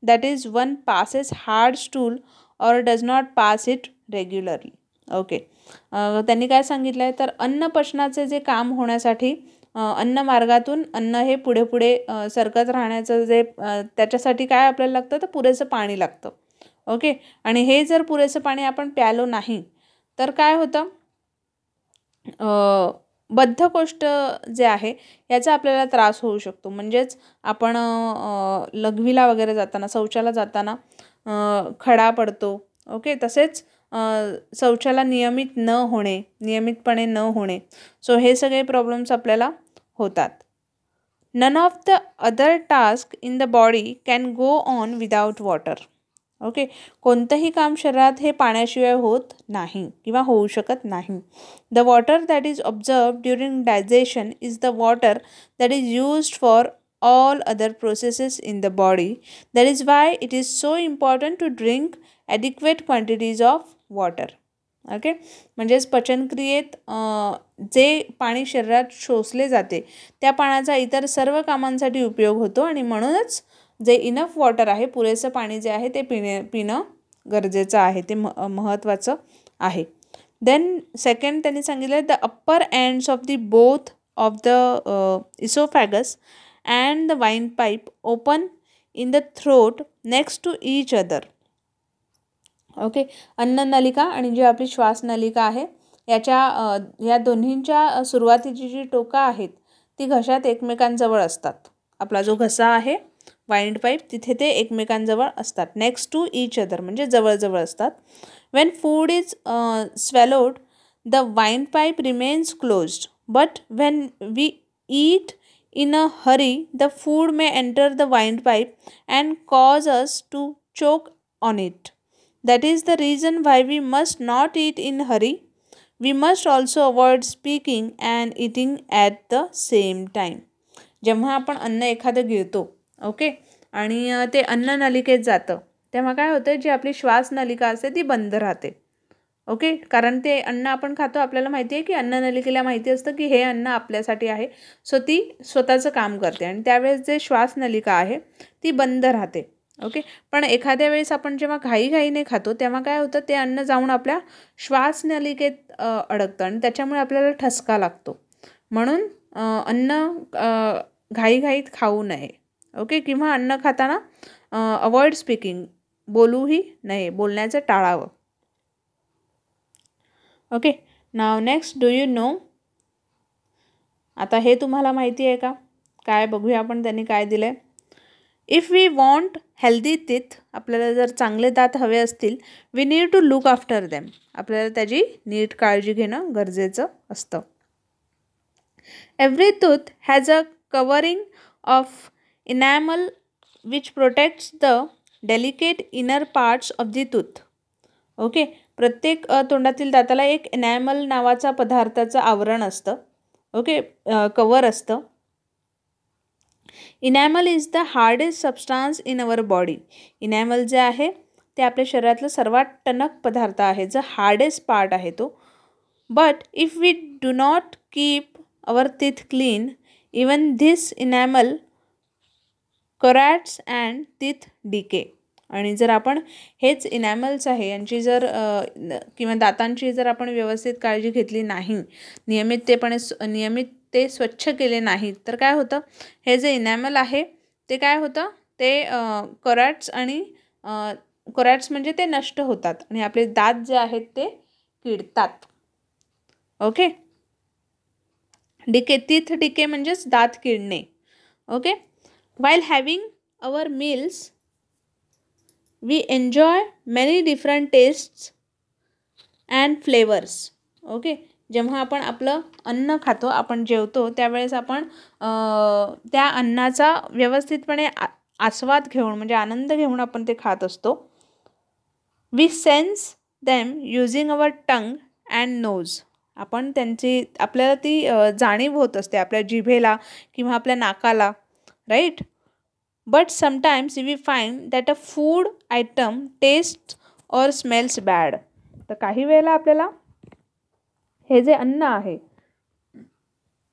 that is, one passes hard stool or does not pass it regularly. Okay. त्यांनी काय सांगितलं आहे? तर अन्न पचनाचे जे काम होण्यासाठी अन्न मार्गातून अन्न हे पुढे पुढे सरकत राहण्याचं जे त्याच्यासाठी काय आपल्याला लागतं? तर पुरेसं पाणी लागतं. ओके. आणि हे जर पुरेसं पाणी आपण प्यालो नाही तर काय होतं? बद्धकोष्ठ जे आहे याचा आपल्याला त्रास होऊ शकतो. म्हणजेच आपण लघवीला वगैरे जाताना, शौचाला जाताना खडा पडतो. ओके. तसेच शौचाला नियमितपणे न होणे, सो हे सगळे प्रॉब्लेम्स आपल्याला होतात. None of the other task in the body can go on without water. Okay. कोणतंही काम शरीरात हे पाण्याशिवाय होत नाही किंवा होऊ शकत नाही. The water that is absorbed during digestion is the water that is used for all other processes in the body. That is why it is so important to drink adequate quantities of water. Okay. म्हणजेच पचनक्रियेत जे पाणी शरीरात शोषले जाते त्या पाण्याचा इतर सर्व कामांसाठी उपयोग होतो, आणि म्हणूनच जे इनफ वॉटर आहे, पुरेसं पाणी जे आहे ते पिणं गरजेचं आहे, ते महत्त्वाचं आहे. देन सेकंड त्यांनी सांगितलं, the upper ends of the both of the esophagus and the windpipe open in the throat next to each other. Okay. अन्ननलिका आणि जी आपली श्वासनलिका आहे या दोन्हींच्या सुरुवातीची जी टोकं आहेत ती घशात एकमेकांजवळ असतात. आपला जो घसा आहे, वाइंड पाईप, तिथे ते एकमेकांजवळ असतात. नेक्स्ट टू ईच अदर म्हणजे जवळजवळ असतात. When food is swallowed the windpipe remains closed, but when we eat in a hurry, the food may enter the windpipe and cause us to choke on it. That is the reason why we must not eat in hurry. We must also avoid speaking and eating at the same time. जेव्हा आपण अन्न एखादं गिळतो, okay, आणि ते अन्न नलिकेत जातं, तेव्हा काय होतं? जी आपली श्वास नलिका असते ती बंद राहते. ओके. कारण ते अन्न आपण खातो, आपल्याला माहिती आहे की अन्ननलिकेला माहिती असतं की हे अन्न आपल्यासाठी आहे, सो ती स्वतःचं काम करते, आणि त्यावेळेस जे श्वासनलिका आहे ती बंद राहते. ओके. पण एखाद्या वेळेस आपण जेव्हा घाईघाईने खातो तेव्हा काय होतं, ते अन्न जाऊन आपल्या श्वासनलिकेत अडकतं आणि त्याच्यामुळे आपल्याला ठसका लागतो. म्हणून अन्न घाईघाईत खाऊ नये. ओके. किंवा अन्न खाताना अवॉइड स्पीकिंग, बोलूही नये, बोलण्याचं टाळावं. Okay. Now next, do you know. आता हे तुम्हाला माहिती आहे का? काय बघूया आपण त्यांनी काय दिलं आहे. If we want healthy teeth, आपल्याला जर चांगले दात हवे असतील, we need to look after them, आपल्याला त्याची नीट काळजी घेणं गरजेचं असतं. Every tooth has a covering of enamel which protects the delicate inner parts of the tooth. Okay. प्रत्येक तोंडातील दाताला एक इनॅमल नावाचा पदार्थाचं आवरण असतं. ओके. कवर असतं. Enamel is the hardest substance in our body. Enamel जे आहे ते आपल्या शरीरातलं सर्वात टणक पदार्थ आहे, जो हार्डेस्ट पार्ट आहे तो. But if we do not keep our teeth clean, even this enamel corrodes and teeth decay. आणि जर आपण हेच इनॅमल्स आहे यांची जर किंवा दातांची जर आपण व्यवस्थित काळजी घेतली नाही, नियमित ते स्वच्छ केले नाहीत, तर काय होतं, हे जे इनॅमल आहे ते काय होतं, ते करॅट्स म्हणजे ते नष्ट होतात आणि आपले दात जे आहेत ते किडतात. ओके. टीथ डिके म्हणजेच दात किडणे. Okay. While having our meals we enjoy many different tastes and flavours. Okay. जेव्हा आपण आपलं अन्न खातो, आपण जेवतो, त्यावेळेस आपण त्या अन्नाचा व्यवस्थितपणे आस्वाद घेऊन म्हणजे आनंद घेऊन आपण ते खात असतो. We sense them using our tongue and nose. आपण आपल्याला ती जाणीव होत असते आपल्या जिभेला किंवा आपल्या नाकाला, right. But sometimes we find that a food item taste or smells bad. तर काही वेळेला आपल्याला हे जे अन्न आहे,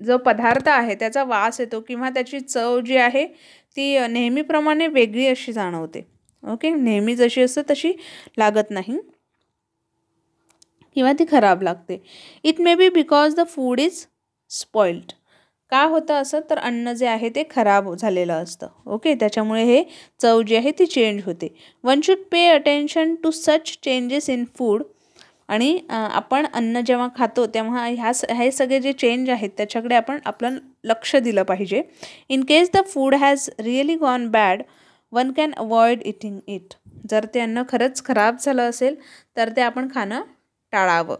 जो पदार्थ आहे, त्याचा वास येतो किंवा त्याची चव जी आहे ती नेहमीप्रमाणे वेगळी अशी जाणवते. ओके. नेहमी जशी असते तशी लागत नाही किंवा ती खराब लागते. It may be because the food is spoiled. का होतं असं, तर अन्न जे आहे ते खराब झालेलं असतं. ओके. त्याच्यामुळे हे चव जी आहे ती चेंज होते. One should pay attention to such changes in food. आणि आपण अन्न जेव्हा खातो तेव्हा हे सगळे जे चेंज आहेत त्याच्याकडे आपण आपलं लक्ष दिलं पाहिजे. In case the food has really gone bad, one can avoid eating it. जर ते अन्न खरंच खराब झालं असेल तर ते आपण खाणं टाळावं.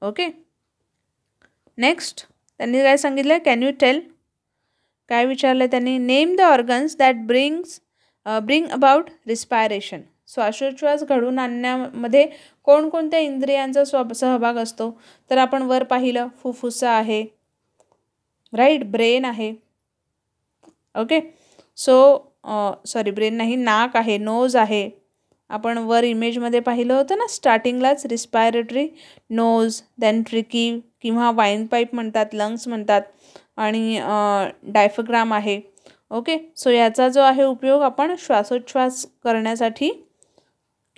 ओके. नेक्स्ट त्यांनी काय सांगितलं, कॅन यू टेल, काय विचारलं त्यांनी. Name the organs that bring about respiration. श्वासोच्छ्वास घडवून आणण्यामध्ये कोणकोणत्या इंद्रियांचा सहभाग असतो, तर आपण वर पाहिलं, फुफ्फुस आहे, राईट, ब्रेन आहे. ओके. ब्रेन नाही, नाक आहे, नोज आहे. आपण वर इमेजमध्ये पाहिलं होतं ना स्टार्टिंगलाच, रिस्पायरेटरी, नोज, देन ट्रिकी किंवा वाईन पाईप म्हणतात, लंग्स म्हणतात, आणि डायफ्राम आहे. ओके. याचा जो आहे उपयोग आपण श्वासोच्छ्वास करण्यासाठी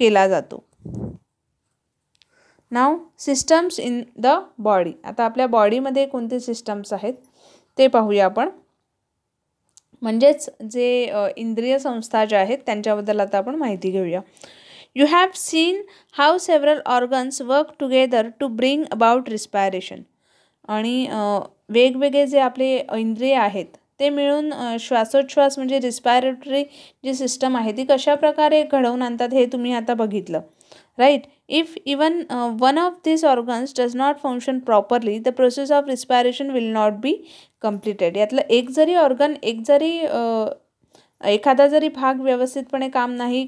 केला जातो. नाव सिस्टम्स इन द बॉडी. आता आपल्या बॉडीमध्ये कोणते सिस्टम्स आहेत ते पाहूया आपण. म्हणजेच जे इंद्रिय संस्था ज्या आहेत त्यांच्याबद्दल आता आपण माहिती घेऊया. You have seen how several organs work together to bring about respiration. आणि वेगवेगळे जे आपले इंद्रिय आहेत ते मिळून श्वासोच्छ्वास म्हणजे रिस्पायरेटरी जी सिस्टम आहे ती कशा प्रकारे घडवून आणतात हे तुम्ही आता बघितलं, right. If even one of these organs does not function properly, the process of respiration will not be completed. यातलं एक जरी ऑर्गन, एखादा जरी भाग व्यवस्थितपणे काम नाही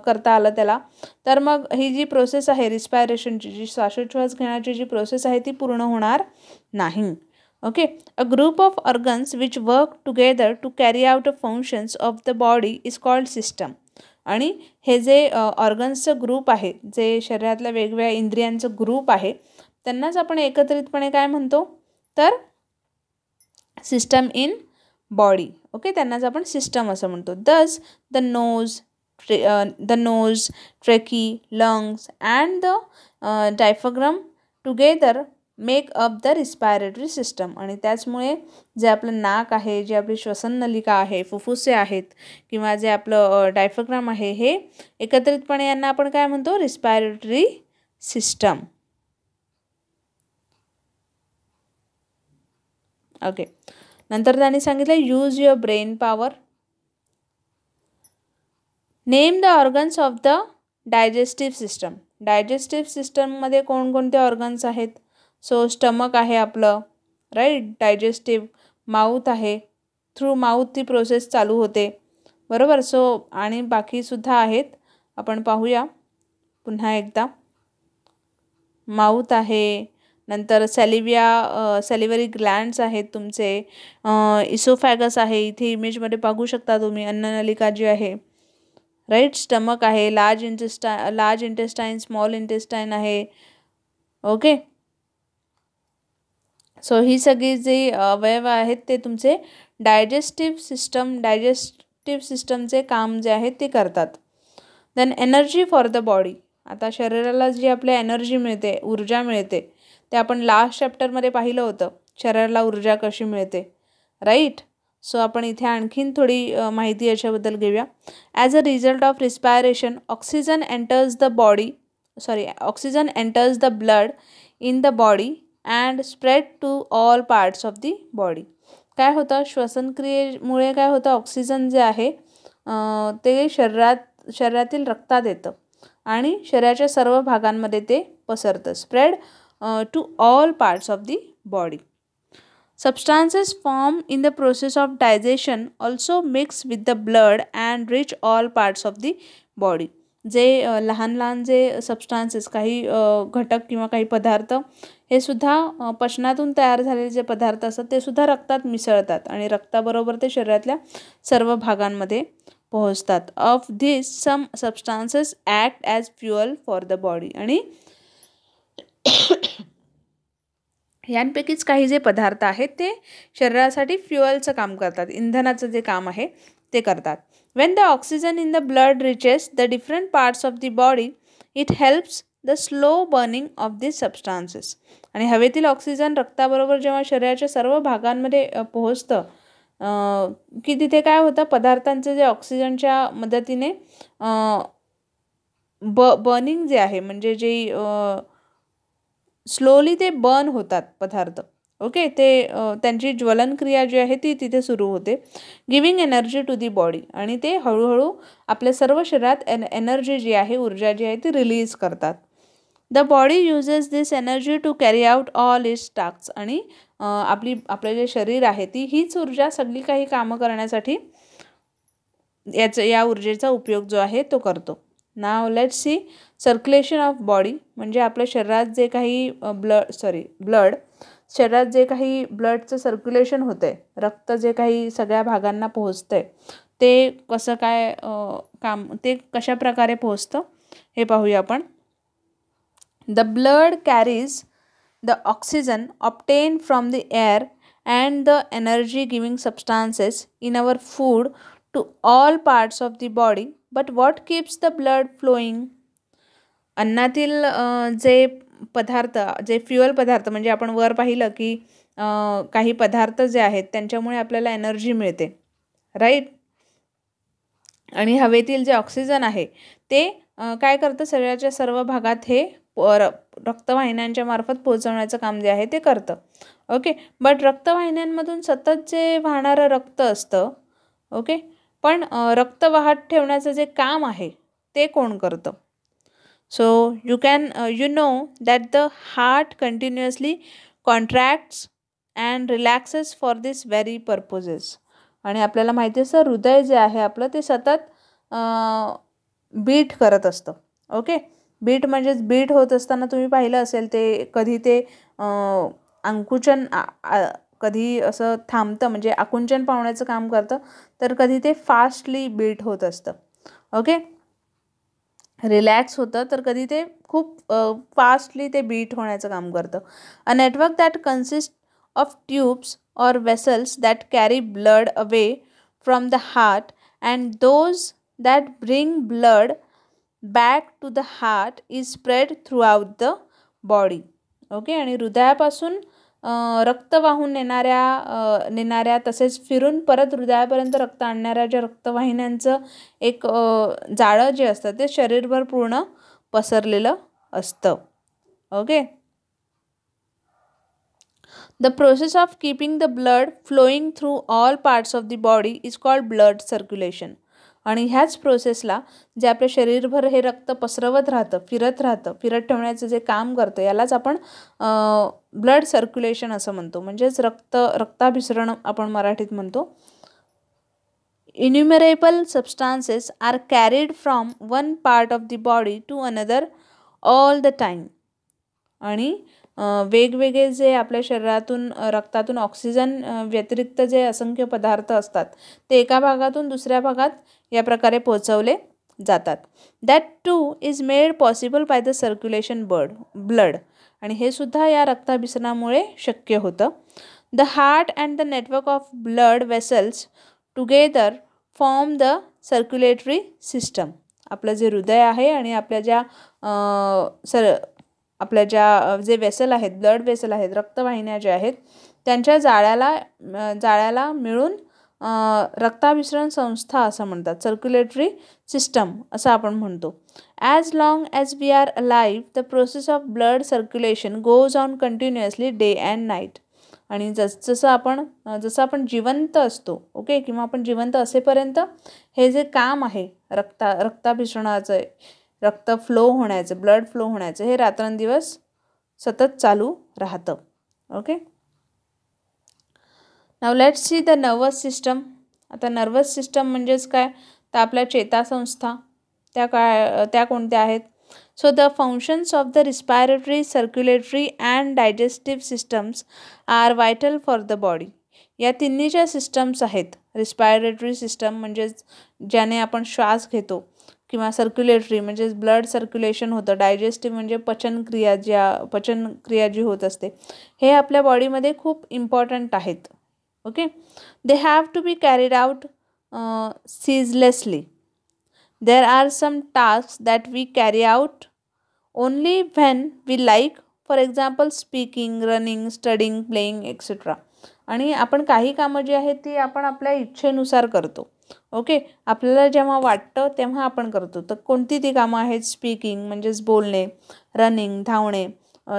करता आलं त्याला, तर मग ही जी प्रोसेस आहे रिस्पायरेशनची, जी श्वासोच्छ्वास घेण्याची जी प्रोसेस आहे ती पूर्ण होणार नाही. Okay. A group of organs which work together to carry out a functions of the body is called system. आणि हे जे ऑर्गन्सचं ग्रुप आहे, जे शरीरातल्या वेगवेगळ्या इंद्रियांचं ग्रुप आहे, त्यांनाच आपण एकत्रितपणे काय म्हणतो, तर सिस्टम इन बॉडी. ओके. त्यांनाच आपण सिस्टम असं म्हणतो. दस the nose, the nose, trachea, lungs and the diaphragm together make up the respiratory system. आणि त्याचमुळे जे आपलं नाक आहे, जी आपली श्वसन नलिका आहे, फुफ्फुसे आहेत किंवा जे आपलं डायफ्राग्राम आहे, हे एकत्रितपणे यांना आपण काय म्हणतो, रिस्पायरेटरी सिस्टम. ओके. नंतर त्यांनी सांगितलं use your brain power. Name the organs of the digestive system. Digestive सिस्टममध्ये कोणकोणते ऑर्गन्स आहेत? सो स्टमक आहे आपलं, राईट, डायजेस्टिव्ह. माउथ आहे, थ्रू माउथ ती प्रोसेस चालू होते, बरोबर. सो आणि बाकीसुद्धा आहेत, आपण पाहूया पुन्हा एकदा. माउथ आहे, नंतर सॅलिव्हरी ग्लँड्स आहेत तुमचे, इसोफॅगस आहे, इथे इमेजमध्ये पाहू शकता तुम्ही, अन्ननलिका जी आहे, राईट. स्टमक आहे, लार्ज इंटेस्टाईन, स्मॉल इंटेस्टाईन आहे. ओके. सो ही सगळी जी अवयव आहेत ते तुमचे डायजेस्टिव्ह सिस्टमचे काम जे आहे ते करतात. Then energy for the body. आता शरीराला जी आपल्या एनर्जी मिळते, ऊर्जा मिळते, ते आपण लास्ट चॅप्टरमध्ये पाहिलं होतं, शरीराला ऊर्जा कशी मिळते, राईट. सो आपण इथे आणखीन थोडी माहिती याच्याबद्दल घेऊया. As a result of respiration oxygen enters the blood in the body and spread to all parts of the body. काय होतं, श्वसनक्रियेमुळे काय होतं, ऑक्सिजन जे आहे ते शरीरातील रक्तात येतं आणि शरीराच्या सर्व भागांमध्ये ते पसरतं. Spread to all parts of the body. Substances formed in the process of digestion also mix with the blood and reach all parts of the body. जे लहान जे सबस्टान्सेस, काही घटक किंवा काही पदार्थ हे सुद्धा पचनातून तयार झालेले जे पदार्थ असतात ते सुद्धा रक्तात मिसळतात आणि रक्ताबरोबर ते शरीरातल्या सर्व भागांमध्ये पोहोचतात. Of this some substances act as fuel for the body. आणि यांपैकीच काही जे पदार्थ आहेत ते शरीरासाठी फ्युअलचं काम करतात, इंधनाचं जे काम आहे ते करतात. When the oxygen in the blood reaches the different parts of the body it helps the slow burning of this substances. आणि हवेतील ऑक्सिजन रक्ताबरोबर जेव्हा शरीराच्या सर्व भागांमध्ये पोहोचतं की तिथे काय होतं, पदार्थांचे जे ऑक्सिजनच्या मदतीने बर्निंग जे आहे, म्हणजे जे स्लोली ते बर्न होतात पदार्थ. ओके. ते त्यांची ज्वलनक्रिया जी आहे ती तिथे सुरू होते. Giving energy to the body. आणि ते हळूहळू आपल्या सर्व शरीरात एनर्जी जी आहे, ऊर्जा जी आहे ती रिलीज करतात. The body uses this energy to carry out all its task. आणि आपले जे शरीर आहे ती हीच ऊर्जा सगळी काही कामं करण्यासाठी या ऊर्जेचा उपयोग जो आहे तो करतो. नाव let's C circulation of body. म्हणजे आपल्या शरीरात जे काही शरीरात जे काही ब्लडचं सर्क्युलेशन होतं आहे, रक्त जे काही सगळ्या भागांना पोहोचतं आहे, ते कसं काय ते कशा प्रकारे पोहोचतं हे पाहूया आपण. The blood carries the oxygen obtain from the air and the energy giving substances in our food to all parts of the body. But what keeps the blood flowing. अन्नातील जे पदार्थ, जे फ्युअल पदार्थ, म्हणजे आपण वर पाहिलं की काही पदार्थ जे आहेत त्यांच्यामुळे आपल्याला एनर्जी मिळते, राईट. आणि हवेतील जे ऑक्सिजन आहे ते काय करतं, शरीराच्या सर्व भागात हे रक्तवाहिन्यांच्या मार्फत पोहोचवण्याचं काम जे आहे ते करतं. ओके. बट रक्तवाहिन्यांमधून सतत जे वाहणारं रक्त असतं, ओके, पण रक्त वाहत ठेवण्याचं जे काम आहे ते कोण करतं. So you know that the heart continuously contracts and relaxes for this very purposes. आणि आपल्याला माहिती असतं हृदय जे आहे आपलं ते सतत बीट करत असतं. ओके. बीट म्हणजेच बीट होत असताना तुम्ही पाहिलं असेल ते कधी ते आकुंचन कधी असं थांबतं, म्हणजे आकुंचन पावण्याचं काम करतं, तर कधी ते फास्टली बीट होत असतं. ओके. रिलॅक्स होतं, तर कधी ते खूप फास्टली ते बीट होण्याचं काम करतं. A network that consist of tubes or vessels that carry blood away from the heart and those that bring blood back to the heart is spread throughout the body. Okay, आणि हृदयापासून रक्त वाहून नेणाऱ्या तसेच फिरून परत हृदयापर्यंत रक्त आणणाऱ्या ज्या रक्तवाहिन्यांचं एक जाळं जे असतं ते शरीरभर पूर्ण पसरलेलं असतं. Okay. The process of keeping the blood flowing through all parts of the body is called blood circulation. आणि ह्याच प्रोसेसला जे आपल्या शरीरभर हे रक्त पसरवत राहतं, फिरत ठेवण्याचं जे काम करतं यालाच आपण ब्लड सर्क्युलेशन असं म्हणतो. म्हणजेच रक्ताभिसरण आपण मराठीत म्हणतो. Innumerable substances are carried from one part of the body to another all the time. आणि वेगवेगळे जे आपल्या शरीरातून रक्तातून ऑक्सिजन व्यतिरिक्त जे असंख्य पदार्थ असतात ते एका भागातून दुसऱ्या भागात या प्रकारे पोहोचवले जातात. That two is made possible by the circulation blood. आणि हे सुद्धा या रक्ताभिसरणामुळे शक्य होतं. The heart and the network of blood vessels together form the circulatory system. आपलं जे हृदय आहे आणि आपल्या ज्या जे वेसल आहेत, ब्लड वेसल आहेत, रक्तवाहिन्या ज्या आहेत त्यांच्या जाळ्याला मिळून रक्ताभिसरण संस्था असं म्हणतात. सर्क्युलेटरी सिस्टम असं आपण म्हणतो. As long as we are alive the process of blood circulation goes on continuously day and night. आणि जसं आपण जिवंत असतो, ओके, किंवा आपण जिवंत असेपर्यंत हे जे काम आहे रक्ताभिसरणाचं, रक्त फ्लो होण्याचं, ब्लड फ्लो होण्याचं, हे रात्रंदिवस सतत चालू राहतं. Okay. Now let's see the nervous system. आता नर्वस सिस्टम म्हणजेच काय, तर आपल्या चेतासंस्था त्या कोणत्या आहेत. So the functions of the respiratory, circulatory and digestive systems are vital for the body. या तिन्ही ज्या सिस्टम्स आहेत, रिस्पायरेटरी सिस्टम म्हणजेच ज्याने आपण श्वास घेतो, किंवा सर्क्युलेटरी म्हणजेच ब्लड सर्क्युलेशन होतं, डायजेस्टिव्ह म्हणजे पचनक्रिया जी होत असते, हे आपल्या बॉडीमध्ये खूप इम्पॉर्टंट आहेत. Okay. They have to be carried out ceaselessly. There are some task that we carry out only when we like, for example speaking, running, studying, playing etcetera. आणि आपण काही कामं जी आहेत ती आपण आपल्या इच्छेनुसार करतो. ओके. आपल्याला जेव्हा वाटतं तेव्हा आपण करतो. तर कोणती ती कामं आहेत? स्पीकिंग म्हणजेच बोलणे, रनिंग धावणे,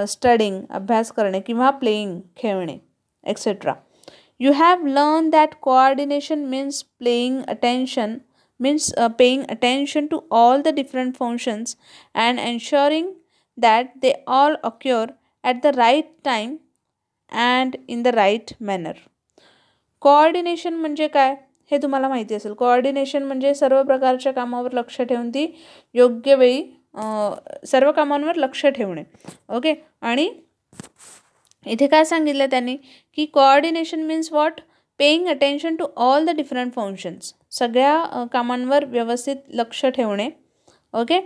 स्टडिंग अभ्यास करणे, किंवा प्लेईंग खेळणे et cetera. You have learn that coordination means paying attention to all the different functions and ensuring that they all occur at the right time and in the right manner. Coordination म्हणजे काय हे तुम्हाला माहिती असेल. Coordination म्हणजे सर्व प्रकारच्या कामावर लक्ष ठेवून ती योग्य वेळी सर्व कामांवर लक्ष ठेवणे. ओके. आणि इथे काय सांगितलं त्यांनी की coordination means what, paying attention to all the different functions, सगळ्या कामांवर व्यवस्थित लक्ष ठेवणे. Okay.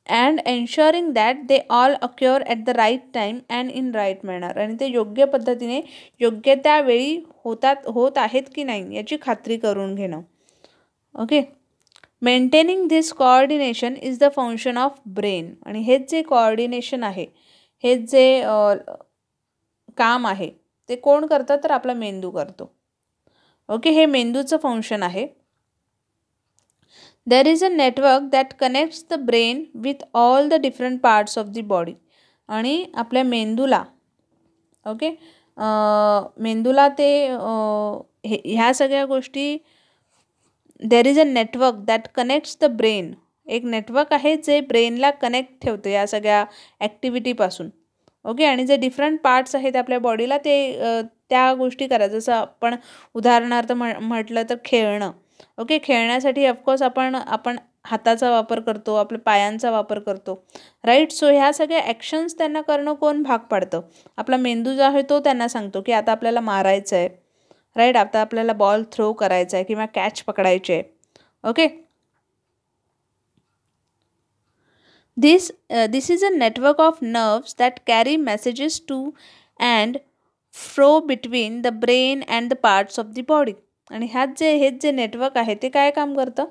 And ensuring that they all occur at the right time and in right manner. आणि ते योग्य पद्धतीने योग्य त्यावेळी होत आहेत की नाही याची खात्री करून घेणं. Okay. Maintaining this coordination is the function of brain. आणि हेच जे कोऑर्डिनेशन आहे, हेच जे काम आहे ते कोण करतं, तर आपला मेंदू करतो. ओके. हे मेंदूचं फंक्शन आहे. There is a network that connects the brain with all the different parts of the body. आणि आपल्या मेंदूला, ओके, मेंदूला ते ह्या सगळ्या गोष्टी, देर is a network that connects the brain. एक नेटवर्क आहे जे ब्रेनला कनेक्ट ठेवतं या सगळ्या ॲक्टिव्हिटीपासून. ओके. आणि जे डिफरंट पार्ट्स आहेत आपल्या बॉडीला ते त्या गोष्टी करा. जसं आपण उदाहरणार्थ म्हटलं तर खेळणं. ओके. खेळण्यासाठी ऑफकोर्स आपण हाताचा वापर करतो, आपल्या पायांचा वापर करतो, राईट. सो ह्या सगळ्या ॲक्शन्स त्यांना करणं कोण भाग पाडतं? आपला मेंदू जो आहे तो त्यांना सांगतो की आता आपल्याला मारायचं आहे, राईट, आता आपल्याला बॉल थ्रो करायचा आहे किंवा कॅच पकडायचे आहे. Okay. This is a network of nerves that carry messages to and fro between the brain and the parts of the body. आणि हेच जे नेटवर्क आहे ते काय काम करतं,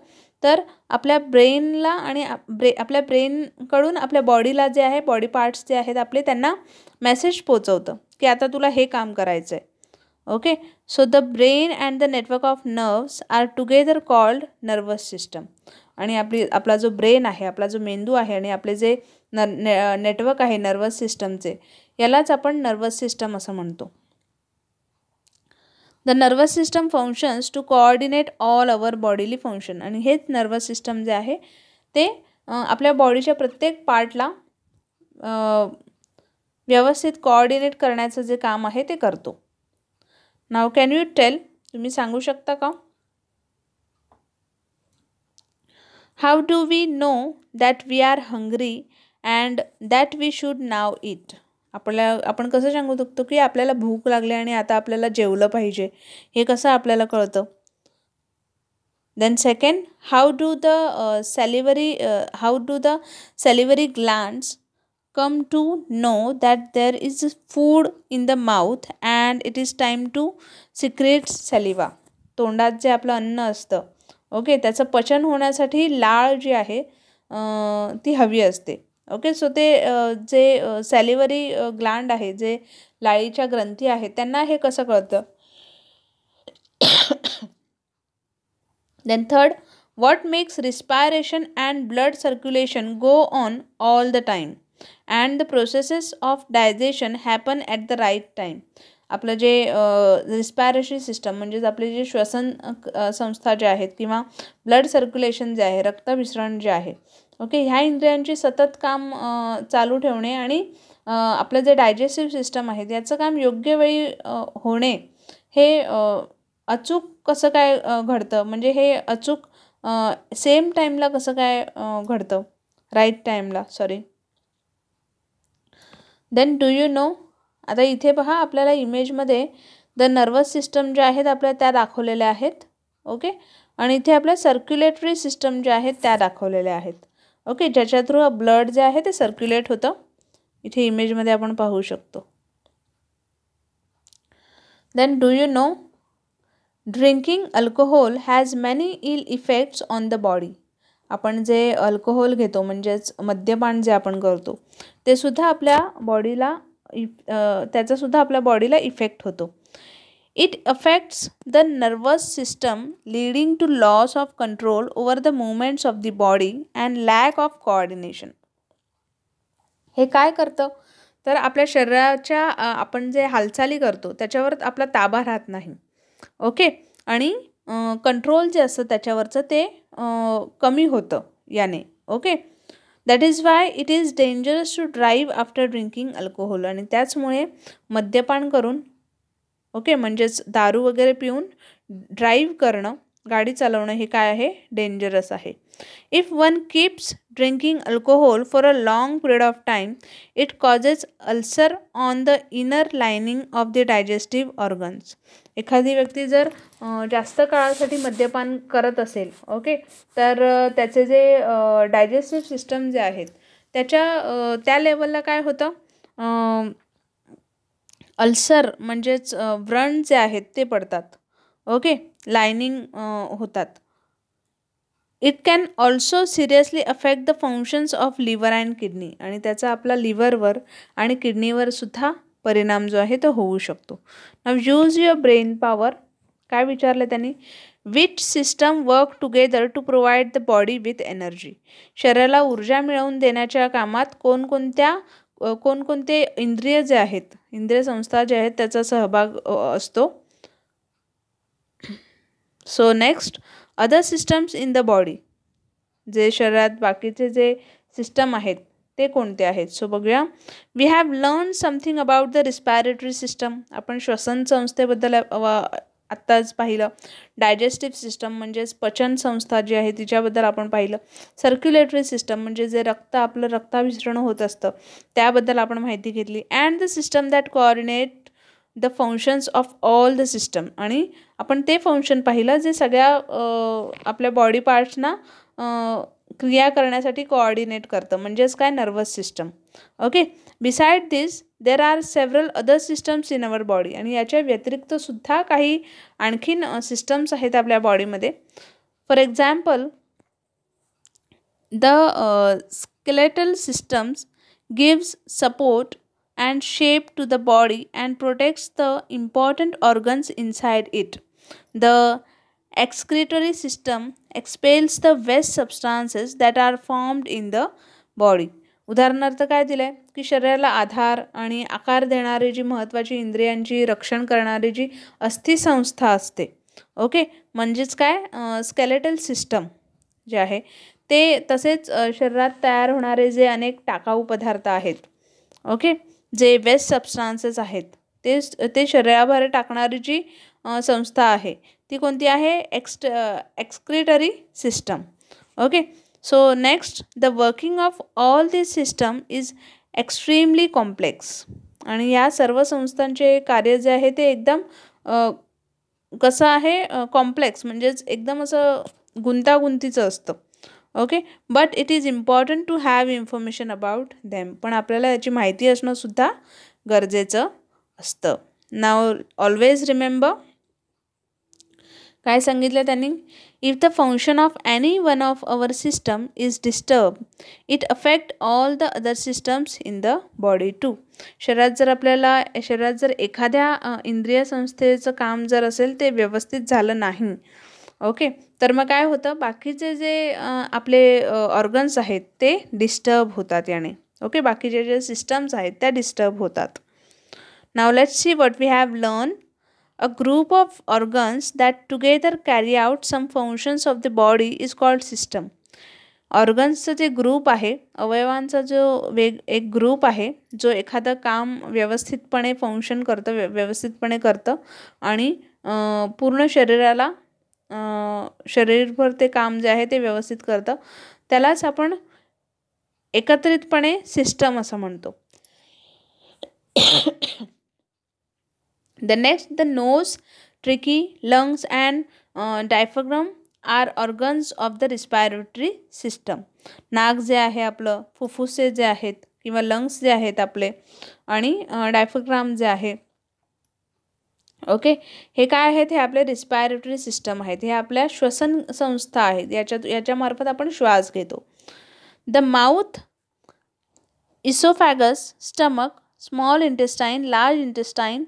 तर आपल्या ब्रेनला आणि आपल्या ब्रेनकडून आपल्या बॉडीला जे आहे, बॉडी पार्ट्स जे आहेत आपले, त्यांना मेसेज पोचवतं की आता तुला हे काम करायचं आहे. Okay, so the brain and the network of nerves are together called nervous system. आणि आपला जो ब्रेन आहे, आपला जो मेंदू आहे आणि आपले जे नेटवर्क आहे नर्वस सिस्टमचे, यालाच आपण नर्वस सिस्टम असं म्हणतो. The nervous system functions to coordinate all our bodily function. आणि हेच नर्वस सिस्टम जे आहे ते आपल्या बॉडीच्या प्रत्येक पार्टला व्यवस्थित कोऑर्डिनेट करण्याचं जे काम आहे ते करतो. नाव कॅन यू टेल, तुम्ही सांगू शकता का, how do we know that we are hungry and that we should now eat. आपण कसं सांगू शकतो की आपल्याला भूक लागली आणि आता आपल्याला जेवलं पाहिजे, हे कसं आपल्याला कळतं. Then second, how do the salivary glands come to know that there is food in the mouth and it is time to secrete saliva. तोंडात जे आपलं अन्न असतं, ओके, त्याचं पचन होण्यासाठी लाळ जी आहे ती हवी असते. ओके, सो ते जे सॅलिव्हरी ग्लँड आहे, जे लाळीच्या ग्रंथी आहेत, त्यांना हे कसं कळतं. Then third, what makes respiration and blood circulation go on all the time and the processes of digestion happen at the right time. आपलं जे रिस्पायरेटरी सिस्टम म्हणजेच आपले जे श्वसन संस्था जे आहेत किंवा ब्लड सर्क्युलेशन जे आहे, रक्तभिसरण जे आहे, ओके, ह्या इंद्रियांची सतत काम चालू ठेवणे आणि आपलं जे डायजेस्टिव्ह सिस्टम आहे याचं काम योग्य वेळी होणे, हे अचूक कसं काय घडतं, म्हणजे हे अचूक सेम टाईमला कसं काय घडतं, राईट टाईमला, sorry. Then do you know, आता इथे पहा आपल्याला इमेजमध्ये द नर्वस सिस्टम जे आहेत आपल्या त्या दाखवलेल्या आहेत. ओके, आणि इथे आपल्या सर्क्युलेटरी सिस्टम ज्या आहेत त्या दाखवलेल्या आहेत. ओके, ज्याच्या थ्रू ब्लड जे आहे ते सर्क्युलेट होतं, इथे इमेजमध्ये आपण पाहू शकतो. Then do you know, drinking alcohol has many ill effects on the body. आपण जे अल्कोहोल घेतो म्हणजेच मद्यपान जे आपण करतो ते सुद्धा आपल्या बॉडीला त्याचासुद्धा आपल्या बॉडीला इफेक्ट होतो. It affects the nervous system leading to loss of control over the movements of the body and lack of coordination. हे काय करतं, तर आपल्या शरीराच्या आपण जे हालचाली करतो त्याच्यावर आपला ताबा राहत नाही. ओके, आणि कंट्रोल जे असतं त्याच्यावरचं ते कमी होतं याने. Okay, that is why it is dangerous to drive after drinking alcohol. आणि त्याचमुळे मद्यपान करून, ओके, म्हणजेच दारू वगैरे पिऊन ड्राईव्ह करणं, गाडी चालवणं, हे काय आहे, डेंजरस आहे. If one keeps drinking alcohol for a long period of time it causes ulcer on the inner lining of the digestive organs. एखादी व्यक्ती जर जास्त काळासाठी मद्यपान करत असेल, ओके, तर त्याचे जे डायजेस्टिव्ह सिस्टम जे आहेत त्या लेवलला काय होतं, अल्सर म्हणजेच व्रण जे आहेत ते पडतात. ओके, लायनिंग होतात. It can also seriously affect the functions of liver and kidney. आणि त्याचा आपला लिव्हरवर आणि किडनीवर सुद्धा परिणाम जो आहे तो होऊ शकतो. Now use your brain power. काय विचारलं त्यांनी, which system work together to provide the body with energy. शरीराला ऊर्जा मिळवून देण्याच्या कामात कोणकोणते इंद्रिय जे आहेत, इंद्रिय संस्था जे आहेत त्याचा सहभाग असतो. So next, other systems in the body. जे शरीरात बाकीचे जे सिस्टम आहेत ते कोणते आहेत. सो बघूया. We have learn something about the respiratory system. आपण श्वसन संस्थेबद्दल आत्ताच पाहिलं. डायजेस्टिव्ह सिस्टम म्हणजेच पचन संस्था जी आहे तिच्याबद्दल आपण पाहिलं. सर्क्युलेटरी सिस्टम म्हणजे जे आपलं रक्ताभिसरण होत असतं त्याबद्दल आपण माहिती घेतली. And the system that coordinate the functions of all the system. आणि आपण ते फंक्शन पाहिलं जे सगळ्या आपल्या बॉडी पार्ट्सना क्रिया करण्यासाठी कोऑर्डिनेट करतं, म्हणजेच काय, nervous system. Okay, beside this there are several other systems in our body. आणि याच्या व्यतिरिक्त सुद्धा काही आणखीन सिस्टम्स आहेत आपल्या बॉडीमध्ये. For example, the skeletal systems gives support and shape to the body and protects the important organs inside it. The excretory system expels the waste substances that are formed in the body. उदाहरणार्थ काय दिलंय की शरीराला आधार आणि आकार देणारी जी महत्त्वाची इंद्रियांची रक्षण करणारी जी अस्थिसंस्था असते, ओके, म्हणजेच काय, स्केलेटल सिस्टम जे आहे ते, तसेच शरीरात तयार होणारे जे अनेक टाकाऊ पदार्थ आहेत, ओके, जे वेस्ट सबस्टान्सेस आहेत, ते शरीराबाहेर टाकणारी जी संस्था आहे ती कोणती आहे, excretory system. Okay, so next, the working of all this system is extremely complex. आणि या सर्व संस्थांचे कार्य जे आहे ते एकदम कसं आहे, कॉम्प्लेक्स म्हणजेच एकदम असं गुंतागुंतीचं असतं. Okay, but it is important to have information about them. पण आपल्याला याची माहिती असणं सुद्धा गरजेचं असतं. नाव ऑलवेज रिमेंबर, काय सांगितलं त्यांनी, if the function of any one of our system is disturb it affect all the other systems in the body too. शरीरात जर एखाद्या इंद्रिय संस्थेचं काम जर असेल ते व्यवस्थित झालं नाही, ओके, तर मग काय होतं, बाकीचे जे आपले ऑर्गन्स आहेत ते डिस्टर्ब होतात याने. ओके, बाकीचे जे सिस्टम्स आहेत त्या डिस्टर्ब होतात. Now let's see what we have learn. A group of organs that together carry out some functions of the body is called system. ऑर्गन्सचं जे ग्रुप आहे, अवयवांचा जो एक ग्रुप आहे जो एखादं काम व्यवस्थितपणे फंक्शन करतं, व्यवस्थितपणे करतं आणि पूर्ण शरीरभर ते काम जे आहे ते व्यवस्थित करतं, त्यालाच आपण एकत्रितपणे सिस्टम असं म्हणतो. The next, the nose, trachea, lungs and diaphragm are organs of the respiratory system. नाक जे आहे आपलं, फुफ्फुसे जे आहेत किंवा लंग्स जे आहेत आपले, आणि डायफ्राम जे आहे, ओके, हे काय आहेत, हे आपले रिस्पायरेटरी सिस्टम आहेत. हे आपल्या श्वसन संस्था आहेत, याच्यामार्फत आपण श्वास घेतो. The mouth, esophagus, stomach, small intestine, large intestine,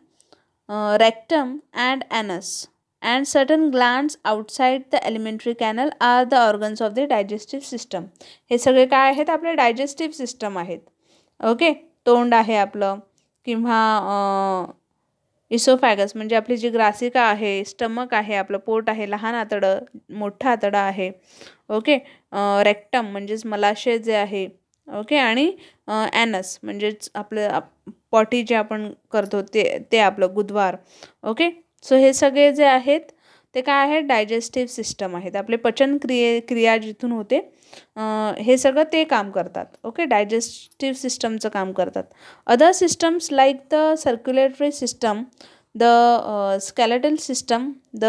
rectum and anus and certain glands outside the alimentary canal are the organs of the digestive system. हे सगळे काय आहेत, आपले डायजेस्टिव्ह सिस्टम आहेत. ओके, तोंड आहे आपलं, किंवा इसोफॅगस म्हणजे आपली जी ग्रासिका आहे, स्टमक आहे, आपलं पोट आहे, लहान आतडं, मोठं आतडं आहे. ओके, रेक्टम म्हणजेच मलाशय जे आहे, ओके, आणि ॲनस म्हणजेच आपलं पॉटी जे आपण करतो ते आपलं गुदद्वार. ओके, सो हे सगळे जे आहेत ते काय आहेत, डायजेस्टिव्ह सिस्टम आहेत. आपले पचन क्रिया जिथून होते हे सगळं ते काम करतात. ओके, डायजेस्टिव्ह सिस्टमचं काम करतात. Other systems like the circulatory system, the skeletal system, the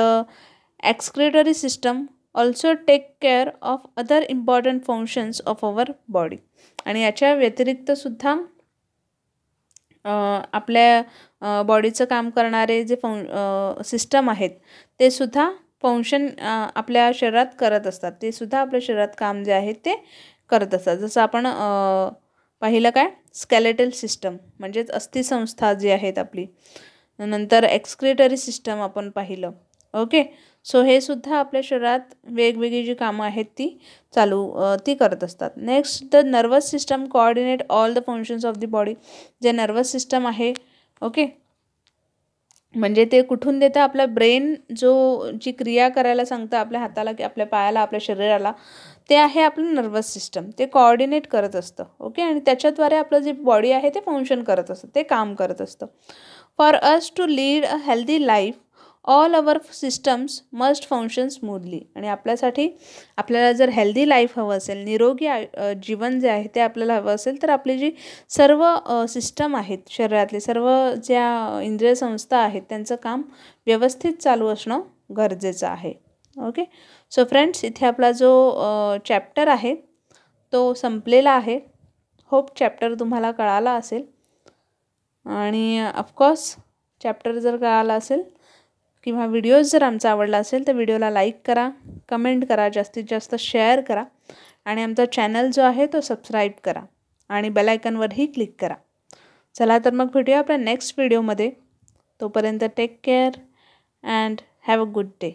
excretory system also take care of other important functions of our body. आणि याच्या व्यतिरिक्त सुद्धा आपल्या बॉडीचं काम करणारे जे सिस्टम आहेत ते सुद्धा फंक्शन आपल्या शरीरात करत असतात. ते सुद्धा आपल्या शरीरात काम जे आहे ते करत असतात. जसं आपण पाहिलं काय, स्केलेटल सिस्टम म्हणजेच अस्थिसंस्था जी आहेत आपली, नंतर एक्सक्रीटरी सिस्टम आपण पाहिलं. ओके, सो हे सुद्धा आपल्या शरीरात वेगवेगळी जी कामं आहेत ती करत असतात. Next, the nervous system coordinate all the functions of the body. जे नर्वस सिस्टम आहे, ओके, म्हणजे ते कुठून देतं, आपला ब्रेन जी क्रिया करायला सांगतं आपल्या हाताला की आपल्या पायाला, आपल्या शरीराला, ते आहे आपलं नर्वस सिस्टम. ते कोऑर्डिनेट करत असतं. ओके, आणि त्याच्याद्वारे आपलं जे बॉडी आहे ते फंक्शन करत असतं, ते काम करत असतं. For us to lead a healthy life all our systems must function smoothly. आणि आपल्याला जर हेल्दी लाईफ हवं असेल, निरोगी जीवन जे आहे ते आपल्याला हवं असेल, तर आपली जी सर्व सिस्टम आहेत, शरीरातले सर्व ज्या इंद्रिय संस्था आहेत त्यांचं काम व्यवस्थित चालू असणं गरजेचं आहे. ओके, सो फ्रेंड्स, इथे आपला जो चॅप्टर आहे तो संपलेला आहे. होप चॅप्टर तुम्हाला कळाला असेल. आणि ऑफकोर्स चॅप्टर जर कळाला असेल किंवा व्हिडिओज जर आमचा आवडला असेल तर व्हिडिओला लाईक करा, कमेंट करा, जास्तीत जास्त शेअर करा आणि आमचा चॅनल जो आहे तो सबस्क्राईब करा आणि बेल आयकॉनवरही क्लिक करा. चला तर मग भेटूया आपल्या नेक्स्ट व्हिडिओमध्ये. तोपर्यंत take care and have a good day.